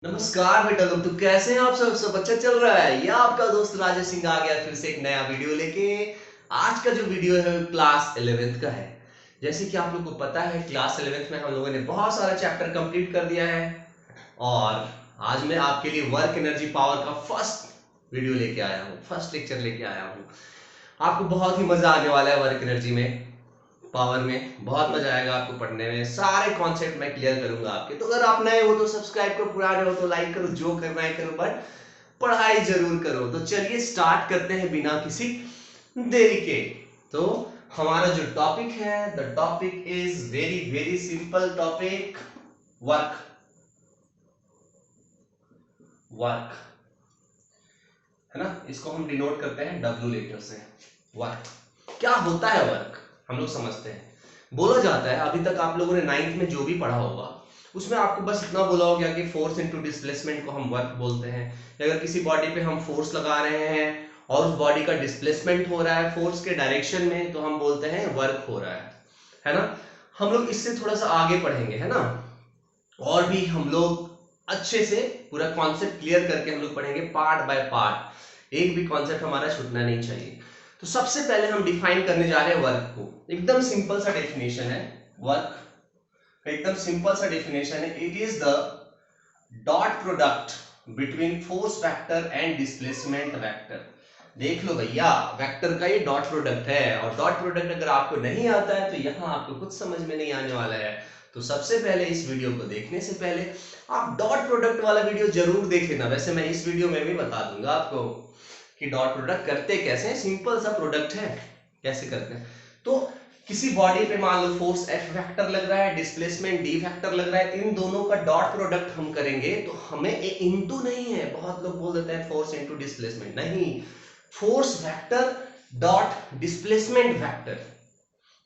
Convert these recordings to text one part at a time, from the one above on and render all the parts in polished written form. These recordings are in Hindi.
नमस्कार बेटा लोग, तो कैसे हैं आप सब अच्छा चल रहा है। यह आपका दोस्त राजेश सिंह आ गया फिर से एक नया वीडियो लेके। आज का जो वीडियो है वो क्लास 11th का है। जैसे कि आप लोग को पता है क्लास 11th में हम लोगों ने बहुत सारा चैप्टर कंप्लीट कर दिया है और आज मैं आपके लिए वर्क एनर्जी पावर का फर्स्ट वीडियो लेके आया हूँ, फर्स्ट लेक्चर लेके आया हूँ। आपको बहुत ही मजा आने वाला है वर्क एनर्जी में, पावर में बहुत मजा आएगा आपको पढ़ने में। सारे कॉन्सेप्ट मैं क्लियर करूंगा आपके। तो अगर आप नए हो तो सब्सक्राइब करो, पुराने हो तो लाइक करो, जो करना है करो, बट पढ़ाई जरूर करो। तो चलिए स्टार्ट करते हैं बिना किसी देरी के। तो हमारा जो टॉपिक है, the topic is very very simple topic, work. Work है ना, इसको हम डिनोट करते हैं W लेटर से। वर्क क्या होता है? वर्क हम लोग समझते हैं। बोला जाता है, अभी तक आप लोगों ने 9th में जो भी पढ़ा होगा उसमें आपको बस इतना बोला हो गया कि फोर्स इनटू डिस्प्लेसमेंट को हम वर्क बोलते हैं। अगर किसी बॉडी पे हम फोर्स लगा रहे हैं और उस बॉडी का डिस्प्लेसमेंट हो रहा है फोर्स के डायरेक्शन में, तो हम बोलते हैं वर्क हो रहा है ना। हम लोग इससे थोड़ा सा आगे पढ़ेंगे, है ना, और भी हम लोग अच्छे से पूरा कॉन्सेप्ट क्लियर करके हम लोग पढ़ेंगे पार्ट बाय पार्ट। एक भी कॉन्सेप्ट हमारा छूटना नहीं चाहिए। तो सबसे पहले हम डिफाइन करने जा रहे हैं वर्क को। एकदम सिंपल सा डेफिनेशन है वर्क, एकदम सिंपल सा डेफिनेशन है। It is the dot product between force vector and displacement vector. देख लो भैया, वेक्टर का ये डॉट प्रोडक्ट है, और डॉट प्रोडक्ट अगर आपको नहीं आता है तो यहाँ आपको कुछ समझ में नहीं आने वाला है। तो सबसे पहले इस वीडियो को देखने से पहले आप डॉट प्रोडक्ट वाला वीडियो जरूर देख लेना। वैसे मैं इस वीडियो में भी बता दूंगा आपको कि डॉट प्रोडक्ट करते कैसे हैं। सिंपल सा प्रोडक्ट है, कैसे करते हैं। तो किसी बॉडी पे मान लो फोर्स F वेक्टर लग रहा है, डिस्प्लेसमेंट D वेक्टर लग रहा है, इन दोनों का डॉट प्रोडक्ट हम करेंगे तो हमें इनटू नहीं है। बहुत लोग बोल देते हैं फोर्स इनटू डिस्प्लेसमेंट, नहीं, force vector dot displacement vector,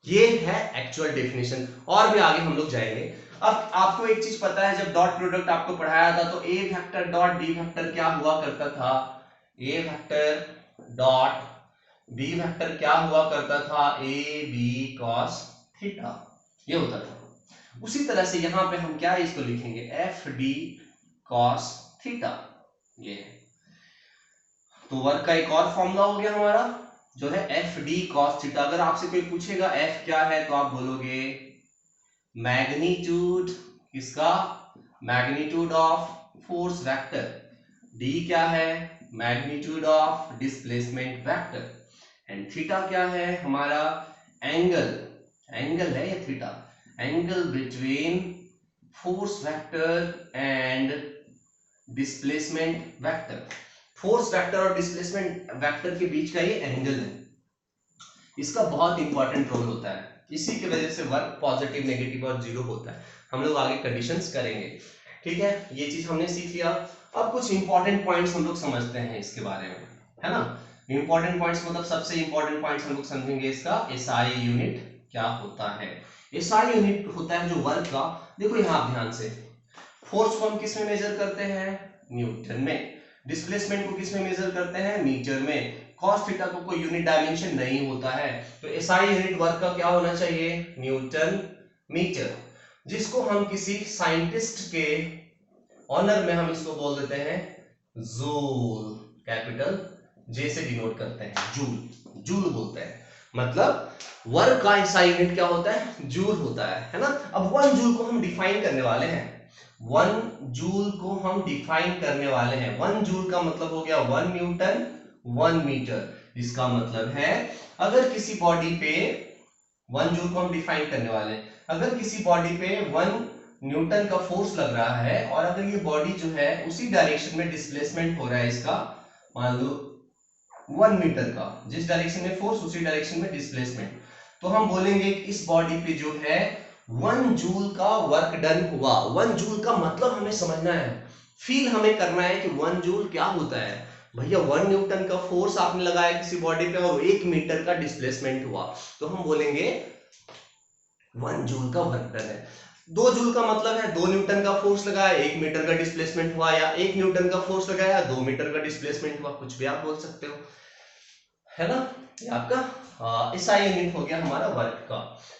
ये है एक्चुअल डेफिनेशन। और भी आगे हम लोग जाएंगे। अब आपको एक चीज पता है, जब डॉट प्रोडक्ट आपको पढ़ाया था तो A vector dot D vector क्या हुआ करता था, A vector dot B vector क्या हुआ करता था, A B cos थीटा, ये होता था। उसी तरह से यहां पे हम क्या इसको लिखेंगे, F D cos थीटा, ये है। तो वर्क का एक और फॉर्मूला हो गया हमारा, जो है एफ डी कॉस थीटा। अगर आपसे कोई पूछेगा एफ क्या है तो आप बोलोगे मैग्नीट्यूड, किसका, magnitude of force vector. D क्या है, magnitude of displacement vector. And theta क्या है हमारा, एंगल, एंगल है ये theta, angle between force vector and displacement vector. Force vector और डिस्प्लेसमेंट वेक्टर के बीच का ये एंगल है, इसका बहुत इंपॉर्टेंट रोल होता है। इसी की वजह से वर्क पॉजिटिव, नेगेटिव और जीरो होता है। हम लोग आगे कंडीशंस करेंगे, ठीक है। ये चीज हमने सीख लिया। अब कुछ इंपॉर्टेंट पॉइंट्स हम लोग समझते हैं इसके बारे में, है ना। इंपॉर्टेंट पॉइंट्स मतलब सबसे इंपॉर्टेंट पॉइंट्स हम लोग समझेंगे इसका एसआई यूनिट क्या होता है। एसआई यूनिट होता है जो वर्क का, देखो यहाँ आप ध्यान से, फोर्स को हम किस में मेजर करते हैं, न्यूटन में। डिस्प्लेसमेंट को किस में मेजर करते हैं, मीटर में। cos थीटा को कोई यूनिट डायमेंशन नहीं होता है, तो एसआई यूनिट वर्क का क्या होना चाहिए, न्यूटन मीटर, जिसको हम किसी साइंटिस्ट के ऑनर में हम इसको बोल देते हैं जूल, कैपिटल जे से डिनोट करते हैं, जूल, जूल बोलते हैं। मतलब वर्क का एसआई यूनिट क्या होता है, जूल होता है ना। अब 1 जूल को हम डिफाइन करने वाले हैं, 1 जूल को हम डिफाइन करने वाले हैं। 1 जूल का मतलब हो गया 1 न्यूटन 1 मीटर, जिसका मतलब है अगर किसी बॉडी पे 1 जूल को हम डिफाइन करने वाले हैं, अगर किसी बॉडी पे 1 न्यूटन का फोर्स लग रहा है और अगर ये बॉडी जो है उसी डायरेक्शन में डिस्प्लेसमेंट हो रहा है इसका, मान लो 1 मीटर का, जिस डायरेक्शन में फोर्स उसी डायरेक्शन में डिस्प्लेसमेंट, तो हम बोलेंगे कि इस बॉडी पे जो है 1 जूल का वर्क डन हुआ। 1 जूल का मतलब हमें समझना है, फील हमें करना है कि 1 जूल क्या होता है। भैया 1 न्यूटन का फोर्स आपने लगाया किसी बॉडी पे और 1 मीटर का डिस्प्लेसमेंट हुआ, तो हम बोलेंगे 1 जूल का वर्क डन है। 2 जूल का मतलब है 2 न्यूटन का फोर्स लगाया 1 मीटर का डिस्प्लेसमेंट हुआ, या 1 न्यूटन का फोर्स लगाया 2 मीटर का डिस्प्लेसमेंट हुआ, कुछ भी आप बोल सकते हो, है ना। ये आपका एसआई यूनिट हो गया हमारा वर्क का।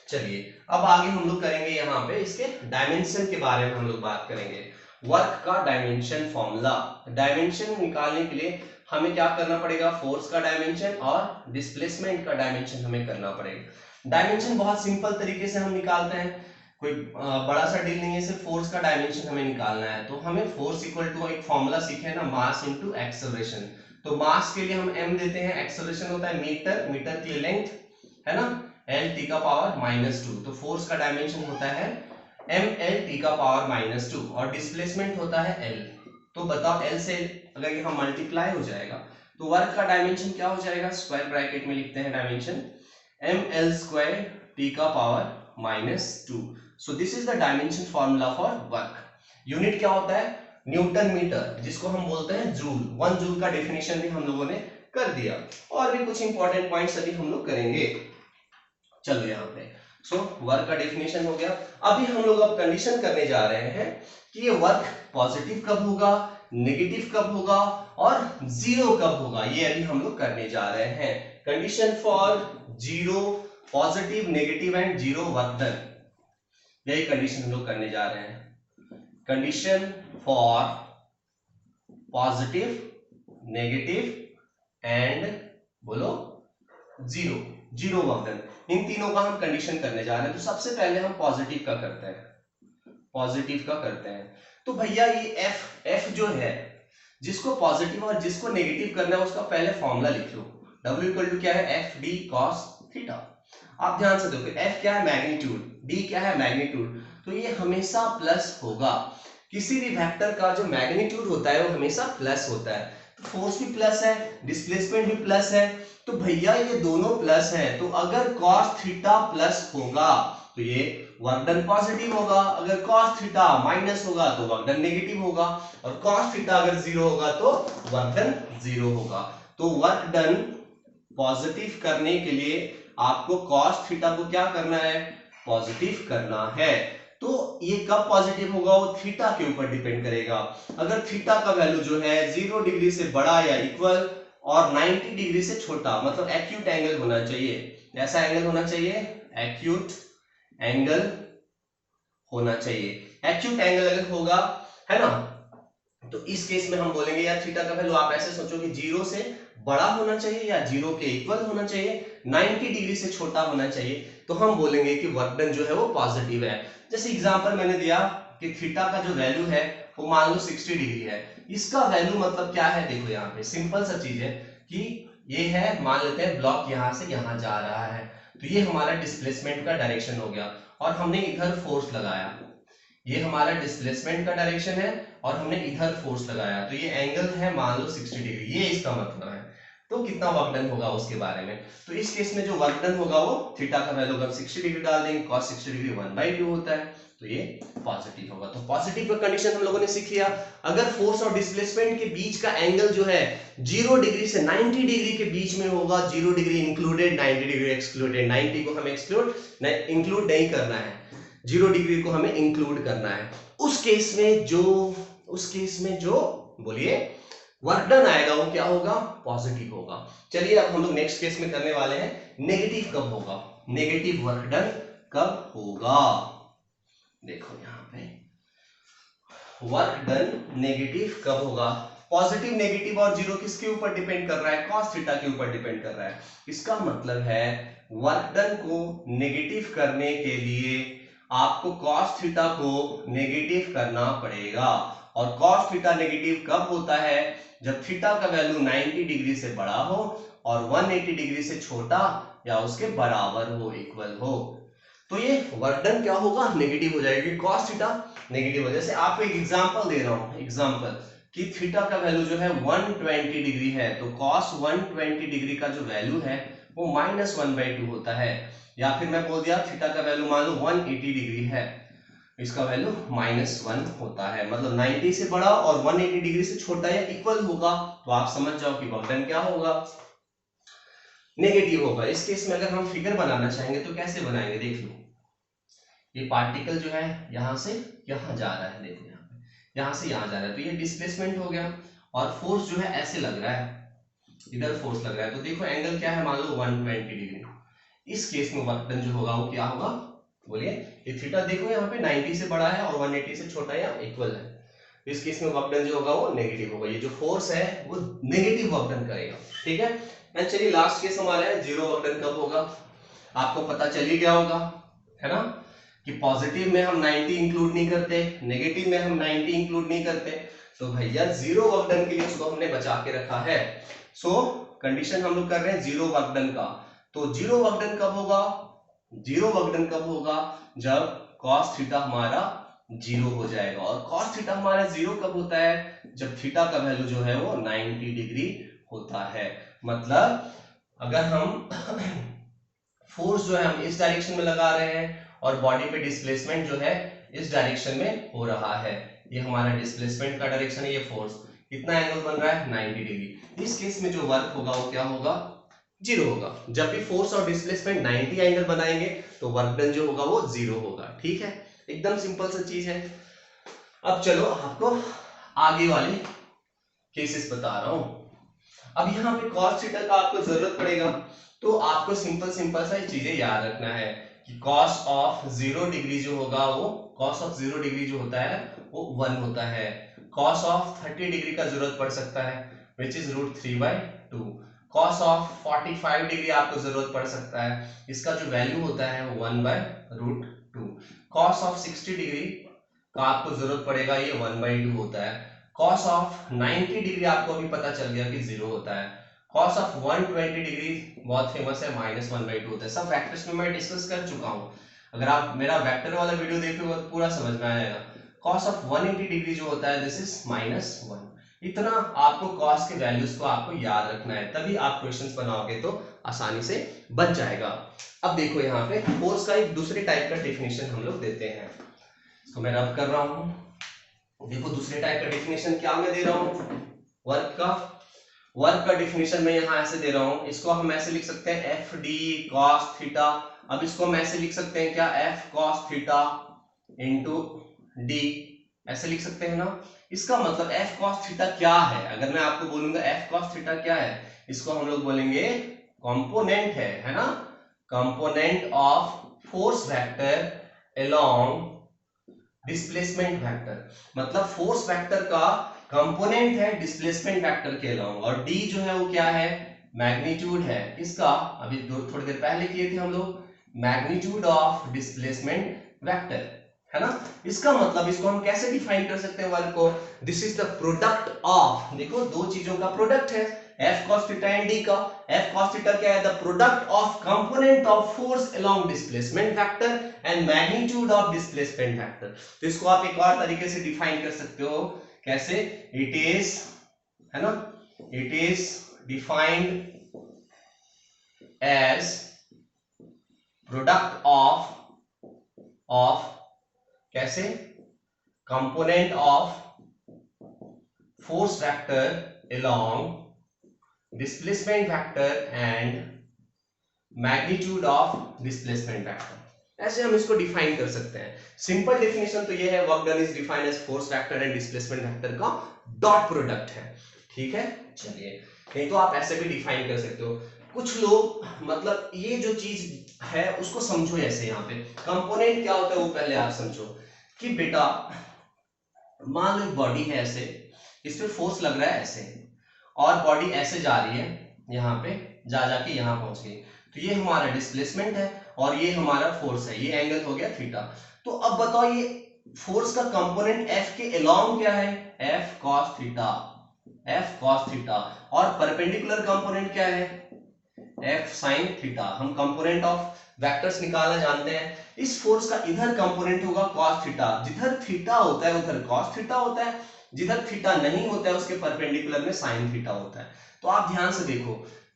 चलिए अब आगे हम लोग करेंगे यहाँ पे इसके डायमेंशन के बारे में हम लोग बात करेंगे। वर्क का डायमेंशन फॉर्मूला। डायमेंशन निकालने के लिए हमें क्या करना पड़ेगा, फोर्स का डायमेंशन और डिस्प्लेसमेंट का डायमेंशन हमें करना पड़ेगा। डायमेंशन बहुत सिंपल तरीके से हम निकालते हैं, कोई बड़ा सा डील नहीं है, सिर्फ फोर्स का डायमेंशन हमें निकालना है। तो हमें फोर्स इक्वल टू एक फॉर्मूला सीखे हैं ना, मास इनटू एक्सेलरेशन। तो मास के लिए हम m देते हैं, एक्सेलरेशन होता है मीटर, मीटर की लेंथ है ना, l t का पावर -2। तो फोर्स का डायमेंशन होता है ml t का पावर -2 और डिस्प्लेसमेंट होता है l। तो बताओ l से अगर यहाँ मल्टीप्लाई हो जाएगा तो वर्क का डायमेंशन क्या हो जाएगा, स्क्वायर ब्रैकेट में लिखते हैं डायमेंशन ml² t का power -2। So this is the dimension formula for work. Unit क्या होता है, न्यूटन मीटर, जिसको हम बोलते हैं जूल। 1 जूल का डेफिनेशन भी हम लोगों ने कर दिया, और भी कुछ इंपॉर्टेंट पॉइंट्स अभी हम लोग करेंगे। चलो यहाँ पे सो वर्क का डेफिनेशन हो गया। अभी हम लोग अब कंडीशन करने जा रहे हैं कि ये वर्क पॉजिटिव कब होगा, नेगेटिव कब होगा और जीरो कब होगा, ये अभी हम लोग करने जा रहे हैं। Condition for zero, positive, negative and zero work done, यही कंडीशन हम लोग करने जा रहे हैं। Condition for positive, negative and बोलो जीरो, जीरो वर्क डन, इन तीनों का हम कंडीशन करने जा रहे हैं। तो सबसे पहले हम पॉजिटिव का करते हैं, पॉजिटिव का करते हैं। तो भैया ये f जो है, जिसको पॉजिटिव और जिसको नेगेटिव करना है उसका पहले फॉर्मूला लिख लो। W इक्वल टू क्या है, एफ डी कॉस थीटा। आप ध्यान से देखो, f क्या है मैग्नीट्यूड, d क्या है मैग्नीट्यूड, तो ये हमेशा प्लस होगा। किसी भी वेक्टर का जो मैग्नीट्यूड होता है वो हमेशा प्लस होता है। तो फोर्स भी प्लस है, डिस्प्लेसमेंट भी प्लस है, तो भैया ये दोनों प्लस है। तो अगर cos थीटा प्लस होगा तो ये वर्क डन पॉजिटिव होगा, अगर cos थीटा माइनस होगा तो वर्क डन नेगेटिव होगा, और cos थीटा अगर जीरो होगा तो वर्क डन जीरो होगा। तो वर्क डन पॉजिटिव करने के लिए आपको cos थीटा को क्या करना है, पॉजिटिव करना है। तो ये कब पॉजिटिव होगा, वो थीटा के ऊपर डिपेंड करेगा। अगर थीटा का वैल्यू जो है 0 डिग्री से बड़ा या इक्वल और 90 डिग्री से छोटा, मतलब एक्यूट एंगल होना चाहिए, ऐसा एंगल होना चाहिए, एक्यूट एंगल होना चाहिए। एक्यूट एंगल अगर होगा, है ना, तो इस केस में हम बोलेंगे यार थीटा का वैल्यू आप ऐसे सोचो कि 0 से बड़ा होना चाहिए या 0 के इक्वल होना चाहिए, 90 डिग्री से छोटा होना चाहिए, तो हम बोलेंगे कि वर्क डन जो है वो पॉजिटिव है। जैसे एग्जांपल मैंने दिया कि थीटा का जो वैल्यू है वो मान लो 60 डिग्री है, इसका वैल्यू मतलब क्या है, देखो यहाँ पे सिंपल सा चीज है कि ये है, मान लेते हैं ब्लॉक यहाँ से यहाँ जा रहा है, तो ये हमारा डिस्प्लेसमेंट का डायरेक्शन हो गया, और हमने इधर फोर्स लगाया, ये हमारा डिस्प्लेसमेंट का डायरेक्शन है और हमने इधर फोर्स लगाया, तो ये एंगल है मान लो 60 डिग्री, ये इसका मतलब है। तो कितना वर्क डन होगा उसके बारे में, तो इस केस में जो वर्क डन होगा वो थीटा का वैल्यू हम 60 डिग्री डाल देंगे, cos 60 डिग्री 1/2 होता है, तो ये पॉजिटिव होगा। तो पॉजिटिव का कंडीशन हम लोगों ने सीख लिया। अगर फोर्स और डिस्प्लेसमेंट के बीच का एंगल जो है 0 डिग्री से 90 डिग्री के बीच में होगा, 0 डिग्री इंक्लूडेड, 90 डिग्री एक्सक्लूडेड, 90 को हमें इंक्लूड नहीं करना है, 0 डिग्री को हमें इंक्लूड करना है, उस केस में जो बोलिए वर्क डन आएगा वो क्या होगा, पॉजिटिव होगा। चलिए अब हम लोग नेक्स्ट केस में करने वाले हैं, नेगेटिव कब होगा, नेगेटिव वर्क डन कब होगा। देखो यहाँ पे वर्क डन नेगेटिव कब होगा, पॉजिटिव, नेगेटिव और जीरो किसके ऊपर डिपेंड कर रहा है, cos थीटा के ऊपर डिपेंड कर रहा है। इसका मतलब है वर्क डन को नेगेटिव करने के लिए आपको cos थीटा को नेगेटिव करना पड़ेगा, और cos थीटा नेगेटिव कब होता है, जब थीटा का वैल्यू 90 डिग्री से बड़ा हो और 180 डिग्री से छोटा या उसके बराबर हो, इक्वल हो, तो ये वर्क डन क्या होगा, नेगेटिव हो जाएगी, cos थीटा नेगेटिव हो। जैसे आपको एक एग्जांपल दे रहा हूं, एग्जांपल कि थीटा का वैल्यू जो है 120 डिग्री है, तो cos 120 डिग्री का जो वैल्यू है वो -1/2 होता है, या फिर मैं बोल दिया थीटा का वैल्यू मान लो 180 डिग्री है, इसका वैल्यू -1 होता है, मतलब 90 से बड़ा और 180 डिग्री से छोटा या इक्वल होगा, तो आप समझ जाओ कि वर्क डन क्या होगा, नेगेटिव होगा। इस केस में अगर हम फिगर बनाना चाहेंगे तो कैसे बनाएंगे, देख लो, ये पार्टिकल जो है यहां से यहां जा रहा है, देखो यहाँ पे यहां से यहां जा रहा है, तो ये डिस्प्लेसमेंट हो गया, और फोर्स जो है ऐसे लग रहा है, इधर फोर्स लग रहा है, तो देखो एंगल क्या है, मान लो 120 डिग्री। इस केस में वर्क डन जो होगा वो क्या होगा, बोलिए, ये थीटा देखो यहाँ पे 90 से बड़ा है और 180 से छोटा या इक्वल है, इस केस में वर्क डन जो होगा वो नेगेटिव होगा, ये जो फोर्स है वो नेगेटिव वर्क डन करेगा, ठीक है। एंड चलिए लास्ट केस हमारा है जीरो वर्क डन कब होगा, आपको पता चल ही गया होगा, है ना, कि पॉजिटिव में हम 90 इंक्लूड नहीं करते, नेगेटिव में हम 90 इंक्लूड नहीं करते, तो भैया जीरो वर्क डन के लिए उसको हमने बचा के रखा है। सो कंडीशन हम लोग कर रहे हैं जीरो वर्क डन का। तो जीरो वर्क डन कब होगा, जीरो वर्क डन कब होगा, जब cos थीटा हमारा जीरो हो जाएगा। और cos थीटा हमारा जीरो कब होता है, जब थीटा का वैल्यू जो है वो 90 डिग्री होता है। मतलब अगर हम फोर्स जो है हम इस डायरेक्शन में लगा रहे हैं और बॉडी पे डिस्प्लेसमेंट जो है इस डायरेक्शन में हो रहा है, ये हमारा डिस्प्लेसमेंट का डायरेक्शन है, ये फोर्स कितना एंगल बन रहा है 90 डिग्री। इस केस में जो वर्क होगा वो क्या होगा, जीरो होगा। जब भी फोर्स और डिस्प्लेसमेंट 90 एंगल बनाएंगे तो वर्क डन जो होगा वो जीरो होगा, ठीक है, एकदम सिंपल सा चीज है। अब चलो आपको आगे वाले केसेस बता रहा हूं। अब यहाँ पे cos थीटा का आपको जरूरत पड़ेगा, तो आपको सिंपल सा ये चीजें याद रखना है कि cos ऑफ 0 डिग्री जो होगा वो cos ऑफ 0 डिग्री जो होता है वो 1 होता है। cos ऑफ 30 डिग्री का जरूरत पड़ सकता है which is √3/2। cos of 45 degree आपको जरूरत पड़ सकता है, इसका जो वैल्यू होता है वो 1/√2। cos ऑफ 60 डिग्री का आपको जरूरत पड़ेगा, ये 1/2 होता है। cos ऑफ 90 डिग्री आपको अभी पता चल गया कि 0 होता है। cos ऑफ 120 डिग्री बहुत फेमस है, -1/2 होता है। सब फैक्टर्स में मैं डिस्कस कर चुका हूं, अगर आप मेरा वेक्टर वाला वीडियो देखोगे तो पूरा समझ में आएगा। cos ऑफ 180 डिग्री जो होता है दिस इज -1। इतना आपको cos के वैल्यूज को आपको याद रखना है, तभी आप क्वेश्चंस बनाओगे तो आसानी से बन जाएगा। अब देखो यहाँ पे फोर्स का एक दूसरे टाइप का डेफिनेशन हम लोग देते हैं, तो मैं रब कर रहा हूं। देखो दूसरे टाइप का डेफिनेशन क्या मैं दे रहा हूं, वर्क का डेफिनेशन मैं यहां ऐसे दे रहा हूं, इसको हम ऐसे लिख सकते हैं एफ डी कॉस थीटा। अब इसको हम ऐसे लिख सकते हैं क्या, F cos theta into D, ऐसे लिख सकते हैं ना। इसका मतलब एफ कॉस थीटा क्या है, अगर मैं आपको बोलूंगा एफ कॉस थीटा क्या है, इसको हम लोग बोलेंगे कंपोनेंट है ना, component of force vector along displacement vector. मतलब फोर्स वेक्टर का कंपोनेंट है डिस्प्लेसमेंट वेक्टर के अलाउंग, और डी जो है वो क्या है, मैग्नीट्यूड है किसका, अभी थोड़ी देर पहले किए थे हम लोग, मैग्नीट्यूड ऑफ डिस्प्लेसमेंट वेक्टर, है ना। इसका मतलब इसको हम कैसे डिफाइन कर सकते हैं वर्क को, this is the product of, देखो दो चीजों का प्रोडक्ट है F cos theta and D का। एफ कॉस थीटा क्या है, the product of component of force along displacement vector and magnitude of displacement vector. तो इसको आप एक और तरीके से डिफाइन कर सकते हो, कैसे, इट इज, है ना, it is defined as product of कैसे, component of force vector along displacement vector and magnitude of displacement vector. ऐसे हम इसको डिफाइन कर सकते हैं। सिंपल डेफिनेशन तो ये है, work done is defined as force vector and displacement vector का डॉट प्रोडक्ट है, ठीक है। चलिए, नहीं तो आप ऐसे भी डिफाइन कर सकते हो। कुछ लोग मतलब ये जो चीज है उसको समझो ऐसे, यहाँ पे कंपोनेंट क्या होता है वो पहले आप समझो कि बेटा मान लो बॉडी है ऐसे, इस पे फोर्स लग रहा है ऐसे, और बॉडी ऐसे जा रही है, यहाँ पे जाके यहाँ पहुंच गई, तो ये हमारा डिस्प्लेसमेंट है और ये हमारा फोर्स है, ये एंगल हो गया थीटा। तो अब बताओ ये फोर्स का कंपोनेंट एफ के अलोंग क्या है, F cos theta, F cos theta, और परपेंडिकुलर कंपोनेंट क्या है, एफ साइन थीटा। हम कंपोनेंट ऑफ वेक्टर्स निकालना जानते हैं। इस फोर्स का इधर कंपोनेंट होगा cos थीटा, जिधर थीटा होता है उधर cos थीटा होता है, जिधर थीटा नहीं होता है उसके परपेंडिकुलर में sin थीटा होता है। तो आप ध्यान से देखो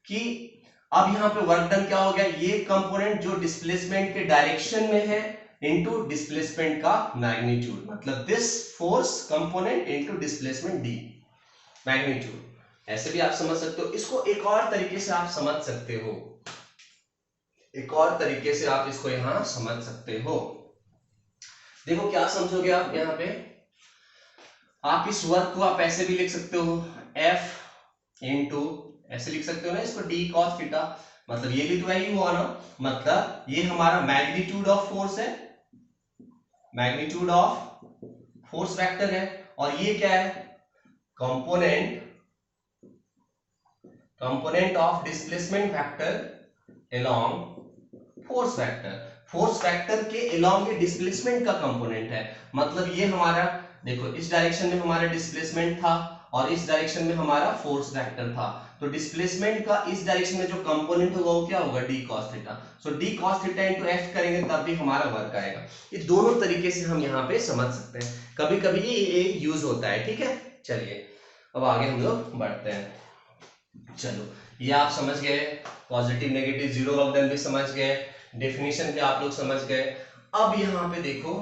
कि अब यहाँ पे वर्क डन क्या हो गया, ये कंपोनेंट जो डिस्प्लेसमेंट के डायरेक्शन में है इनटू डिस्प्लेसमेंट का मैग्नीट्यूड, मतलब this force component into displacement D magnitude. ऐसे भी आप समझ सकते हो। इसको एक और तरीके से आप समझ सकते हो, एक और तरीके से आप इसको यहां समझ सकते हो। देखो क्या समझोगे आप यहाँ पे, आप इस वर्क को आप ऐसे भी लिख सकते हो, F इंटू ऐसे लिख सकते हो ना इसको, D cos थीटा, मतलब ये भी तो वही हुआ ना, मतलब ये हमारा मैग्नीट्यूड ऑफ फोर्स है, मैग्नीट्यूड ऑफ फोर्स वेक्टर है, और ये क्या है, component of displacement vector along force vector. Force vector के अलोंग ये डिस्प्लेसमेंट का कंपोनेंट है। मतलब ये हमारा देखो इस डायरेक्शन में हमारा डिस्प्लेसमेंट था और इस डायरेक्शन में हमारा फोर्स वेक्टर था। तो डिस्प्लेसमेंट का इस डायरेक्शन में जो कंपोनेंट होगा वो क्या होगा, D cos theta. So D cos theta into F करेंगे तब भी हमारा वर्क आएगा। ये दोनों तरीके से हम यहाँ पे समझ सकते हैं, कभी कभी ये यूज होता है। ठीक है, चलिए अब आगे हम लोग बढ़ते हैं। चलो ये आप समझ गए, पॉजिटिव नेगेटिव जीरो वर्कडन भी समझ गए, डेफिनेशन भी आप लोग समझ गए। अब यहाँ पे देखो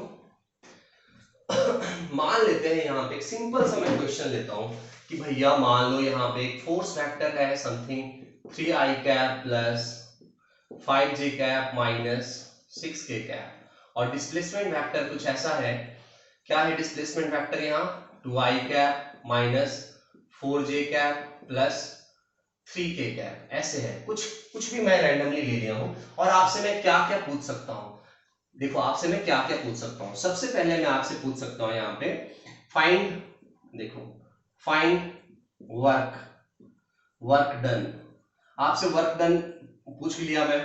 मान लेते हैं यहाँ पे एक सिंपल सा मैं क्वेश्चन लेता हूं कि भैया मान लो यहाँ पे एक फोर्स वेक्टर है something 3i cap plus 5j cap minus 6k cap और डिस्प्लेसमेंट वेक्टर कुछ ऐसा है। क्या है डिस्प्लेसमेंट वेक्टर यहाँ 2i cap minus 4j cap plus 3k cap, ऐसे है कुछ भी मैं रैंडमली ले लिया हूं। और आपसे मैं क्या क्या पूछ सकता हूं, देखो आपसे मैं क्या क्या पूछ सकता हूं। सबसे पहले मैं आपसे पूछ सकता हूं यहाँ पे फाइंड, देखो फाइंड वर्क डन। आपसे वर्क डन पूछ लिया मैं,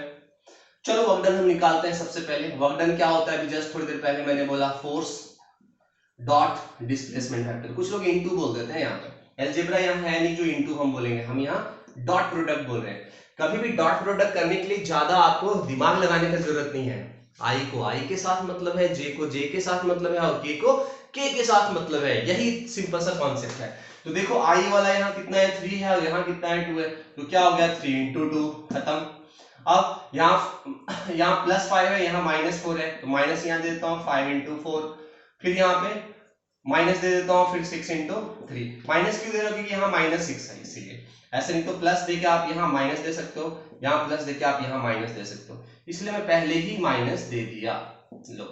चलो वर्क डन हम निकालते हैं। सबसे पहले वर्क डन क्या होता है, अभी जस्ट थोड़ी देर पहले मैंने बोला फोर्स डॉट डिस्प्लेसमेंट वेक्टर। कुछ लोग इनटू बोल देते हैं, यहाँ पे अलजेब्रा यहाँ है नहीं जो इनटू हम बोलेंगे, हम यहाँ डॉट प्रोडक्ट बोल रहे हैं। कभी भी डॉट प्रोडक्ट करने के लिए ज्यादा आपको दिमाग लगाने की जरूरत नहीं है। आई को आई के साथ मतलब है, जे को जे के साथ मतलब है और के को के के साथ मतलब है, यही सिंपल सा कॉन्सेप्ट है। तो देखो आई वाला यहाँ कितना है 3 है और यहाँ कितना है 2 है, तो क्या हो गया 3 इंटू 2 खत्म। अब यहाँ प्लस 5 है, यहाँ माइनस 4 है, तो माइनस यहाँ दे देता हूँ 5 इंटू 4, फिर यहाँ पे माइनस दे देता हूँ, फिर 6 इंटू 3। माइनस क्यों दे रहा हूँ, क्योंकि यहाँ माइनस 6 है इसीलिए। ऐसे नहीं तो प्लस देके आप यहाँ माइनस दे सकते हो, यहाँ प्लस देके आप यहाँ माइनस दे सकते हो, इसलिए मैं पहले ही माइनस दे दिया। लो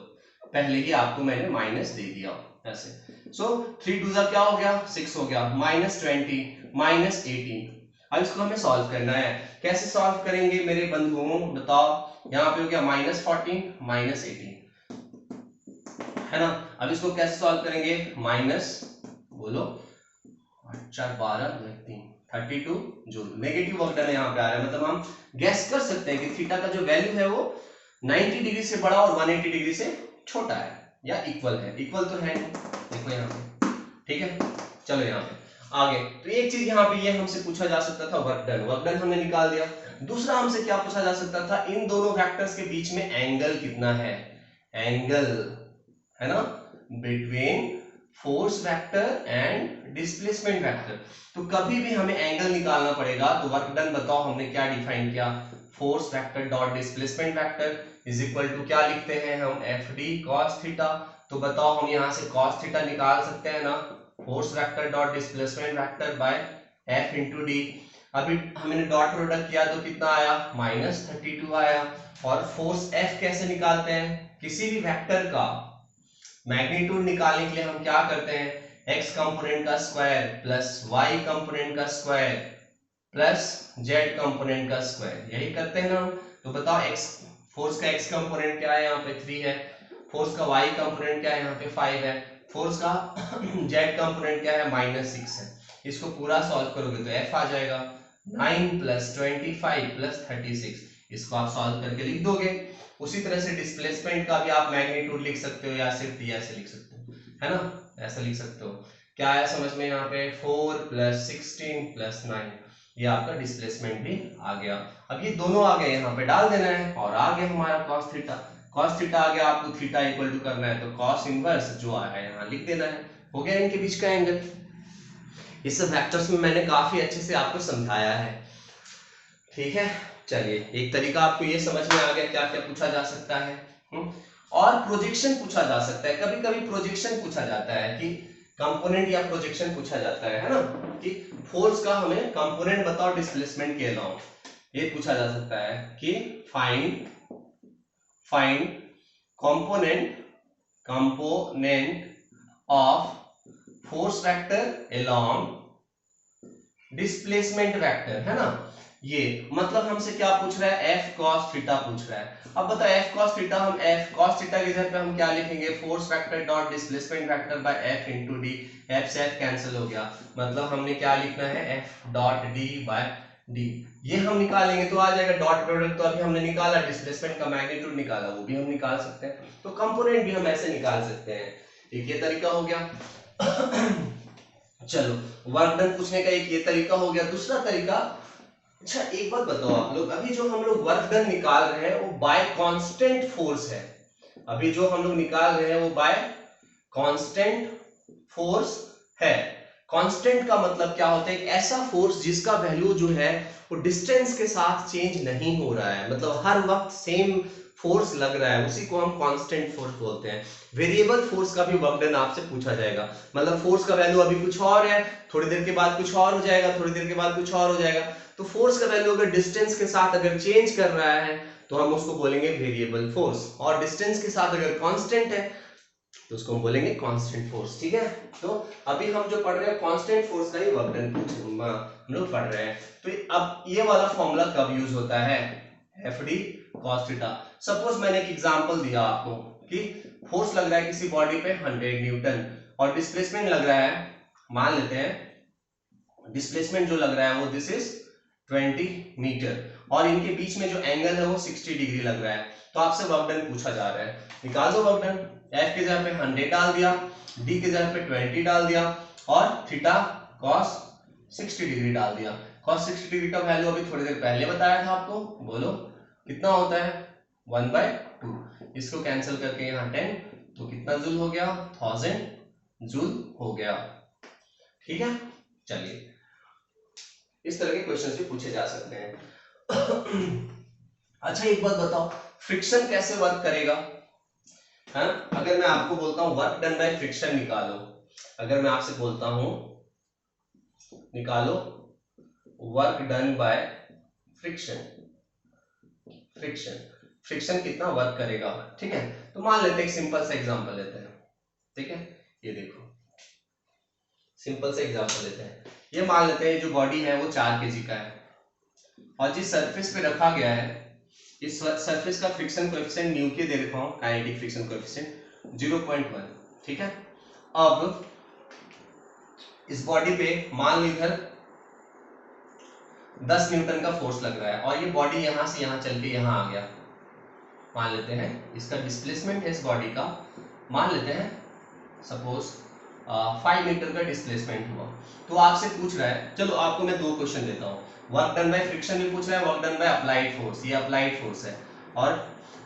पहले ही आपको मैंने माइनस दे दिया ऐसे। सो 3 2 क्या हो गया 6 हो गया, माइनस 20 माइनस 18। अब इसको हमें सॉल्व करना है। कैसे सॉल्व करेंगे मेरे बंधुओं बताओ, यहाँ पे हो गया माइनस 14 माइनस 18 है ना। अब इसको कैसे सॉल्व करेंगे, माइनस बोलो 4 12 3 32 जूल। नेगेटिव वर्क डन यहाँ पे आ रहा है, मतलब हम गैस कर सकते हैं कि थीटा का जो वैल्यू है वो 90 डिग्री से बड़ा और 180 डिग्री से छोटा है या इक्वल है। इक्वल तो है नहीं, देखो यहाँ पे, ठीक है। चलो यहाँ पे आगे, तो एक चीज यहाँ पे ये हमसे पूछा जा सकता था वर्क डन हमने निकाल दिया। दूसरा हमसे क्या पूछा जा सकता था, इन दोनों वेक्टर्स के बीच में एंगल कितना है, एंगल है ना between force vector and displacement vector. तो कभी भी हमें एंगल निकालना पड़ेगा, तो वर्क डन बताओ हमने क्या डिफाइन किया, force vector dot displacement vector is equal to क्या लिखते हैं हम, एफ डी कॉस थीटा। तो बताओ हम यहाँ से कॉस थीटा निकाल सकते हैं ना, force vector dot displacement vector by F into D. अभी हमने डॉट प्रोडक्ट किया तो कितना आया, माइनस 32 आया। और फोर्स एफ कैसे निकालते हैं, किसी भी वेक्टर का मैग्नीट्यूड निकालने के लिए हम क्या करते हैं, x कंपोनेंट का स्क्वायर प्लस y कंपोनेंट का स्क्वायर प्लस z कंपोनेंट का स्क्वायर, यही करते हैं ना। तो बताओ x फोर्स का x कंपोनेंट क्या है, यहाँ पे 3 है। फोर्स का y कंपोनेंट क्या है, यहाँ पे 5 है। फोर्स का z कंपोनेंट क्या है, माइनस 6 है। इसको पूरा सॉल्व करोगे तो f आ जाएगा 9 प्लस 25 प्लस 36, इसको आप सॉल्व करके लिख दोगे। उसी तरह से डिस्प्लेसमेंट का भी आप मैग्नीट्यूड लिख सकते हो या सिर्फ ऐसे लिख सकते हो, है ना, ऐसा लिख सकते हो। क्या आया समझ में, यहाँ पे 4 प्लस 16 प्लस 9, ये आपका डिस्प्लेसमेंट भी आ गया। अब ये दोनों आ गए, यहाँ पे डाल देना है और आ गया हमारा कॉस थीटा। कॉस थीटा आ गया, आपको थीटा इक्वल टू करना है तो कॉस इनवर्स जो आया है यहाँ लिख देना है, हो गया इनके बीच का एंगल। इस वेक्टर्स में मैंने काफी अच्छे से आपको समझाया है, ठीक है। चलिए एक तरीका आपको ये समझ में आ गया क्या क्या पूछा जा सकता है। और प्रोजेक्शन पूछा जा सकता है, कभी कभी प्रोजेक्शन पूछा जाता है कि कंपोनेंट या प्रोजेक्शन पूछा जाता है ना, कि फोर्स का हमें कंपोनेंट बताओ डिस्प्लेसमेंट के अलावा, ये पूछा जा सकता है कि find component of force vector along displacement vector, है ना। ये मतलब हमसे क्या पूछ रहा है, एफ कॉस थीटा पूछ रहा है। अब बताओ एफ कॉस थीटा, हम एफ कॉस थीटा की जगह पे हम क्या लिखेंगे, force vector dot displacement vector by F into D. F से एफ कैंसिल हो गया, मतलब हमने क्या लिखना है, F dot D by D. ये हम निकालेंगे तो आ जाएगा डॉट प्रोडक्ट, तो अभी हमने निकाला, डिस्प्लेसमेंट का मैग्नीट्यूड निकाला, वो भी हम निकाल सकते हैं, तो कंपोनेंट भी हम ऐसे निकाल सकते हैं। एक ये तरीका हो गया। चलो वर्क डन पूछने का एक ये तरीका हो गया। दूसरा तरीका, अच्छा एक बात बताओ आप लोग, अभी जो हम लोग वर्क डन निकाल रहे हैं वो बाय कांस्टेंट फोर्स है। अभी जो हम लोग निकाल रहे हैं वो बाय कांस्टेंट फोर्स है। कांस्टेंट का मतलब क्या होता है, एक ऐसा फोर्स जिसका वैल्यू जो है वो डिस्टेंस के साथ चेंज नहीं हो रहा है, मतलब हर वक्त सेम फोर्स लग रहा है, उसी को हम कांस्टेंट फोर्स बोलते हैं। वेरिएबल फोर्स का भी वर्क डन आपसे पूछा जाएगा, मतलब फोर्स का वैल्यू अभी कुछ और है, थोड़ी देर के बाद कुछ और हो जाएगा, थोड़ी देर के बाद कुछ और हो जाएगा। तो फोर्स का वैल्यू अगर डिस्टेंस के साथ अगर चेंज कर रहा है तो हम उसको बोलेंगे वेरिएबल फोर्स, और डिस्टेंस के साथ अगर कांस्टेंट है तो उसको हम बोलेंगे कांस्टेंट फोर्स। ठीक है, तो अभी हम जो पढ़ रहे हैं कांस्टेंट फोर्स का ही वर्क डन हम लोग पढ़ रहे हैं। तो अब ये वाला फॉर्मूला कब यूज होता है, F D cos theta. Suppose मैंने एक एग्जांपल दिया आपको कि फोर्स लग रहा है किसी बॉडी पे 100 न्यूटन और डिस्प्लेसमेंट लग रहा है, मान लेते हैं डिस्प्लेसमेंट जो लग रहा है वो दिस इज 20 मीटर, और इनके बीच में जो एंगल है वो 60 डिग्री लग रहा है। तो आपसे वर्क डन पूछा जा रहा है, निकाल दो वर्क डन। एफ की जगह पे 100 डाल दिया, डी की जगह पे 20 डाल दिया, और थीटा कॉस 60 डिग्री डाल दिया। कॉस 60 डिग्री का वैल्यू अभी थोड़ी देर पहले बताया था आपको, बोलो कितना होता है, 1/2। इसको कैंसिल करके यहाँ 10, तो कितना जूल हो गया, 1000 जूल हो गया। ठीक है, चलिए इस तरह के क्वेश्चंस भी पूछे जा सकते हैं। अच्छा एक बात बताओ, फ्रिक्शन कैसे वर्क करेगा, है? अगर मैं आपको बोलता हूं वर्क डन बाय फ्रिक्शन निकालो, अगर मैं आपसे बोलता हूं निकालो work done by friction, friction कितना वर्क करेगा। ठीक है, तो मान लेते हैं एक सिंपल सा एग्जांपल लेते हैं। ठीक है, ये देखो सिंपल सा एग्जांपल लेते हैं, ये मान लेते हैं जो बॉडी है वो 4 kg का है, और जिस सरफेस पे रखा गया है इस सरफेस का फ्रिक्शन कोएफिशिएंट न्यू के दे रखा हूं, काइनेटिक फ्रिक्शन कोएफिशिएंट 0.1। ठीक है, अब इस बॉडी पे मान लो इधर 10 न्यूटन का फोर्स लग रहा है, और ये बॉडी यहां से यहां चल के यहां आ गया, मान लेते हैं इसका डिस्प्लेसमेंट है इस बॉडी का, मान लेते हैं सपोज 5 मीटर का डिस्प्लेसमेंट हुआ। तो आपसे पूछ रहा है, चलो आपको मैं 2 क्वेश्चन देता हूँ, वर्क डन बाय फ्रिक्शन भी पूछ रहा है, work done by applied force, ये अप्लाइड फोर्स है। और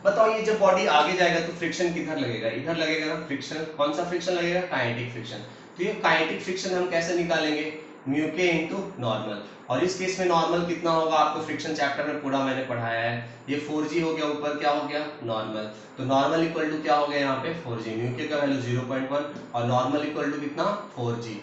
बताओ ये जब बॉडी आगे जाएगा तो फ्रिक्शन किधर लगेगा, इधर लगेगा ना फ्रिक्शन, कौन सा फ्रिक्शन लगेगा, काइनेटिक फ्रिक्शन। तो ये काइनेटिक फ्रिक्शन हम कैसे निकालेंगे, म्यू के इनटू नॉर्मल, और इस केस में नॉर्मल कितना होगा आपको फ्रिक्शन चैप्टर में पूरा मैंने पढ़ाया है, ये 4g हो गया, ऊपर क्या हो गया नॉर्मल, तो नॉर्मल इक्वल टू क्या हो गया यहाँ पे 4g, म्यू के का वैल्यू 0.1 और नॉर्मल इक्वल टू कितना 4g,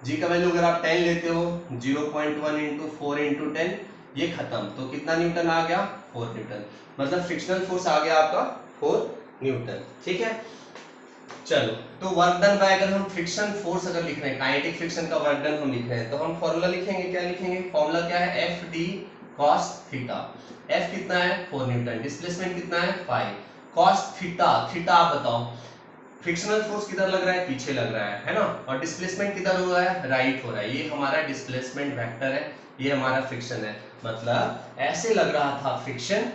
g का वैल्यू अगर आप 10 लेते हो 0.1 इंटू 4 इंटू 10 ये खत्म, तो कितना न्यूटन आ गया 4 न्यूटन, मतलब फ्रिक्शनल फोर्स आ गया आपका 4 न्यूटन। ठीक है, चलो तो वर्क डन बाय, अगर हम फ्रिक्शन फोर्स अगर लिख रहे हैं, काइनेटिक फ्रिक्शन का वर्क डन हम लिख रहे हैं, तो हम फॉर्मूला लिखेंगे, क्या लिखेंगे, फॉर्मूला क्या है, F D cos theta. F कितना है 4 न्यूटन, डिस्प्लेसमेंट कितना है 5, कॉस थीटा, थीटा आप बताओ फ्रिक्शनल फोर्स किधर लग रहा है, पीछे लग रहा है ना, और डिस्प्लेसमेंट किधर हो रहा है, राइट हो रहा है, ये हमारा डिस्प्लेसमेंट वेक्टर है, ये हमारा फ्रिक्शन है, मतलब ऐसे लग रहा था फ्रिक्शन